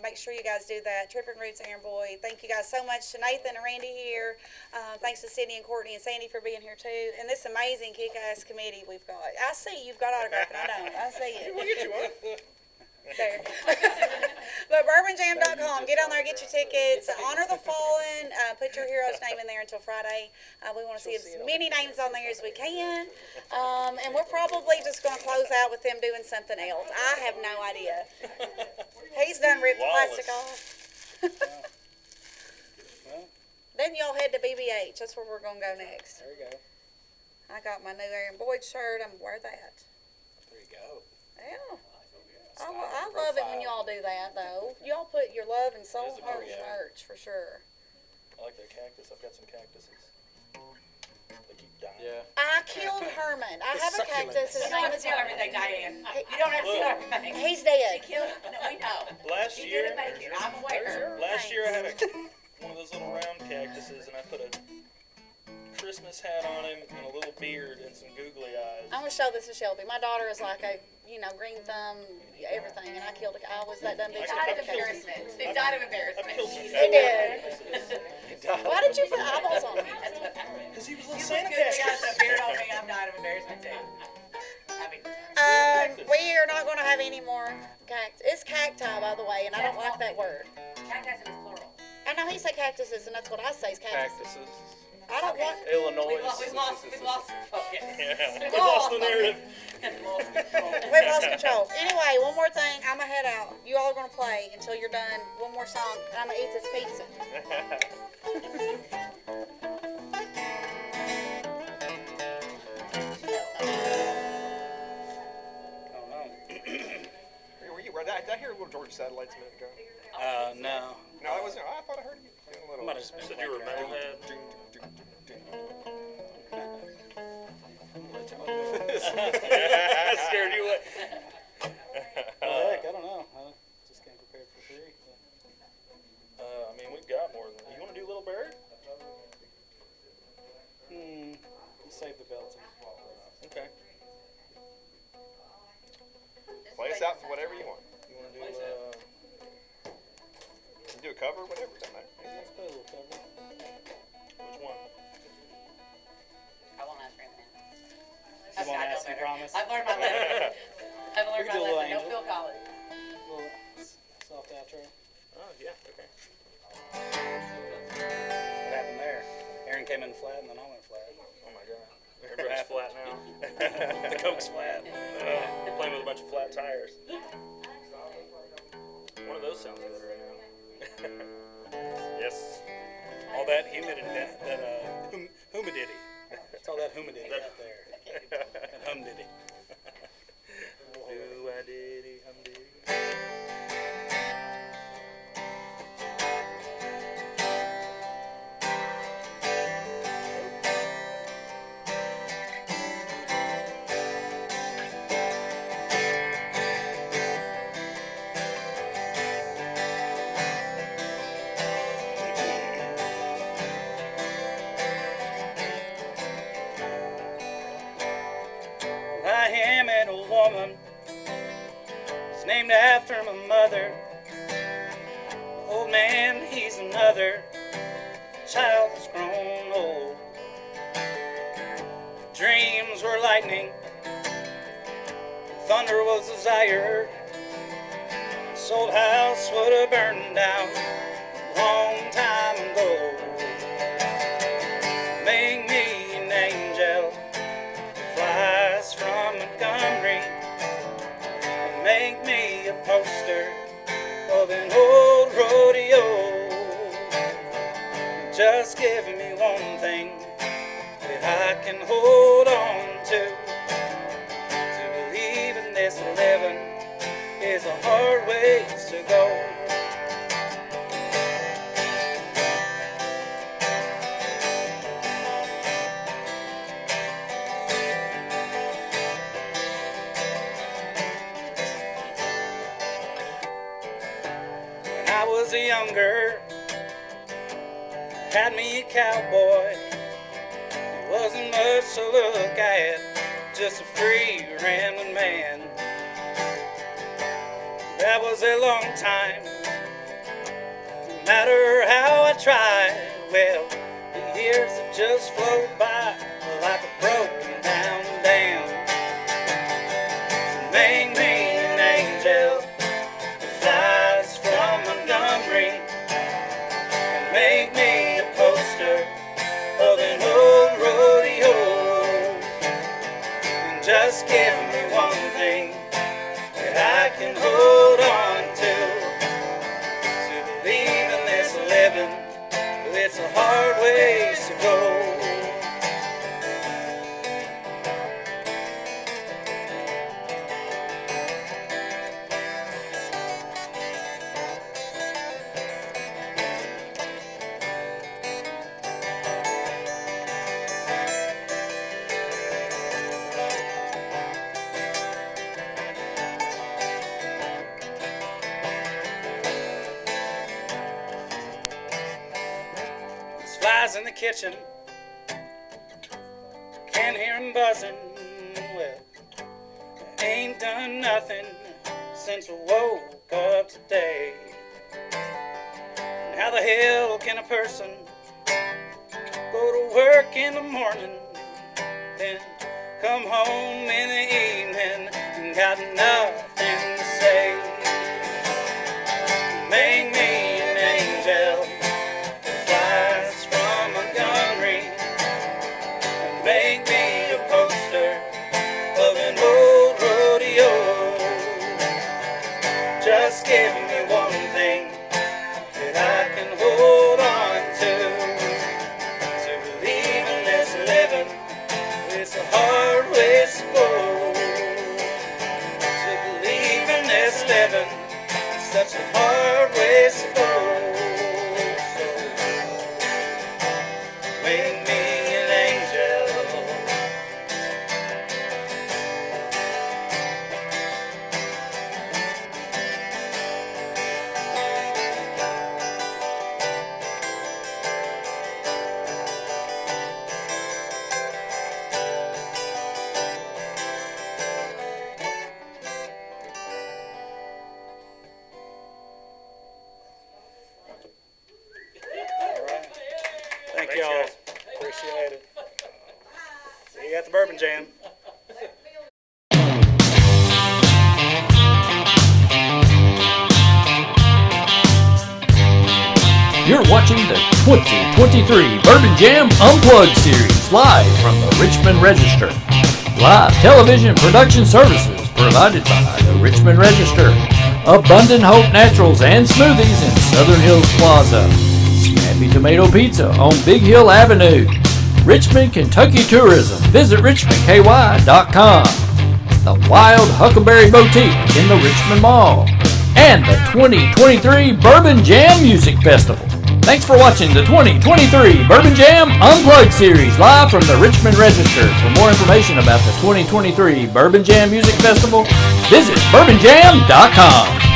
B: Make sure you guys do that. Trippin Roots, Aaron Boyd. Thank you guys so much to Nathan and Randy here. Thanks to Sydney and Courtney and Sandy for being here too. And this amazing kick-ass committee we've got. I see you've got autograph and I don't. I see it.
C: We'll get you one.
B: There. But BourbonJam.com. Get on there, get your tickets. Honor the fallen. Put your hero's name in there until Friday. We want to see as many names on there as we can. And we're probably just going to close out with them doing something else. I have no idea. He's done ripped the plastic off. Then y'all head to BBH. That's where we're going to go next.
I: There you go.
B: I got my new Aaron Boyd shirt. I'm going to wear that.
I: There you go.
B: Yeah. I love it when y'all do that, though. Y'all put your love and soul
H: It is a
B: heart in
H: yeah.
B: merch, for sure.
H: I like that cactus. I've got some cactuses. They keep dying.
D: Yeah.
B: I killed Herman. I have a cactus. His
F: You don't
B: name
F: have
B: is
F: to tell everything, Diane. You don't have to tell everything.
B: He's dead.
F: She killed him. No, we know.
H: Last
F: She
H: year,
F: didn't make it. I'm aware.
H: last year I had one of those little round cactuses, and I put a Christmas hat on him and a little beard and some googly eyes.
B: I'm going to show this to Shelby. My daughter is like a, green thumb, everything, and I killed a I was that dumb bitch.
F: He died of embarrassment. He died of embarrassment.
H: I've killed some
B: He did.
H: cactuses.
B: Why did you put eyeballs on me?
F: That's what happened.
H: Because he was a
F: You
H: little
F: look
H: Santa
F: good. You
H: cactus.
F: got a beard on me. I'm dying of embarrassment too. I mean,
B: We are not going to have any more cactus. It's cacti, by the way, and I don't like that word.
F: cactus is plural.
B: I know he said cactuses, and that's what I say is cactus.
D: Cactuses.
B: I don't want.
D: Illinois.
F: We've lost focus.
H: Yeah, we lost the narrative.
F: Lost control.
B: We've lost control. Anyway, one more thing. I'm going to head out. You all are going to play until you're done. One more song, and I'm going to eat this pizza.
C: Did I hear a little Georgia Satellites a minute ago?
I: No.
C: No, I wasn't. I thought I heard you doing a little.
I: Might have just been
H: Said you were a metalhead. Scared you away.
I: Well, heck, I don't know. I just came prepared for free.
H: I mean, we've got more than. You want to do Little Bird?
I: You save the belting.
H: Okay.
C: Play us out for whatever you want.
H: You want to do?
C: You do a cover, whatever. Doesn't matter.
I: Let's play a little cover.
H: Which one?
F: I won't ask for anything.
I: You won't ask, you promise?
F: I've learned my lesson. I've learned
I: We can
F: my
I: do a little
F: lesson. Don't
I: Angel.
F: feel college.
I: A little soft outro.
H: Oh yeah. Okay.
I: What happened there? Aaron came in flat and then I went flat.
H: Oh my god. Everybody's flat now.
I: The Coke's flat.
H: You're playing with a bunch of flat tires. One of those sounds good right now. Yes.
I: All that humidity, that humidity. It's all that humidity out there. That humidity.
H: Do-I-diddy, hum-diddy.
I: after my mother. Old man, he's another child that's grown old. Dreams were lightning, thunder was desire. This old house would have burned down a long time ago. Make me an angel that flies from Montgomery. Make me a poster of an old rodeo. Just give me one thing that I can hold on to. To believe in this living is a hard ways to go. When I was younger, had me a cowboy. It wasn't much to look at, just a free rambling man. That was a long time. No matter how I tried, well, the years have just flowed by like a broken down dam. So make me an angel that flies from Montgomery, and make me a poster of an old rodeo. And just give me one thing that I can hold on to believe in this living, it's a hard ways to go. Flies in the kitchen, can hear 'em buzzing. Well, I ain't done nothing since I woke up today. And how the hell can a person go to work in the morning, then come home in the evening and got nothing to say? Make me an angel make me a poster of an old rodeo. Just give me one thing that I can hold on to believe in this living, it's a hard ways to go. To believe in this living, it's such a hard ways to go. So make me an angel. Thank y'all. Appreciate it. See you at the Bourbon Jam.
A: You're watching the 2023 Bourbon Jam Unplugged series live from the Richmond Register. Live television production services provided by the Richmond Register. Abundant Hope Naturals and Smoothies in Southern Hills Plaza. Snappy Tomato Pizza on Big Hill Avenue. Richmond, Kentucky Tourism. Visit richmondky.com. The Wild Huckleberry Boutique in the Richmond Mall. And the 2023 Bourbon Jam Music Festival. Thanks for watching the 2023 Bourbon Jam Unplugged series live from the Richmond Register. For more information about the 2023 Bourbon Jam Music Festival, visit bourbonjam.com.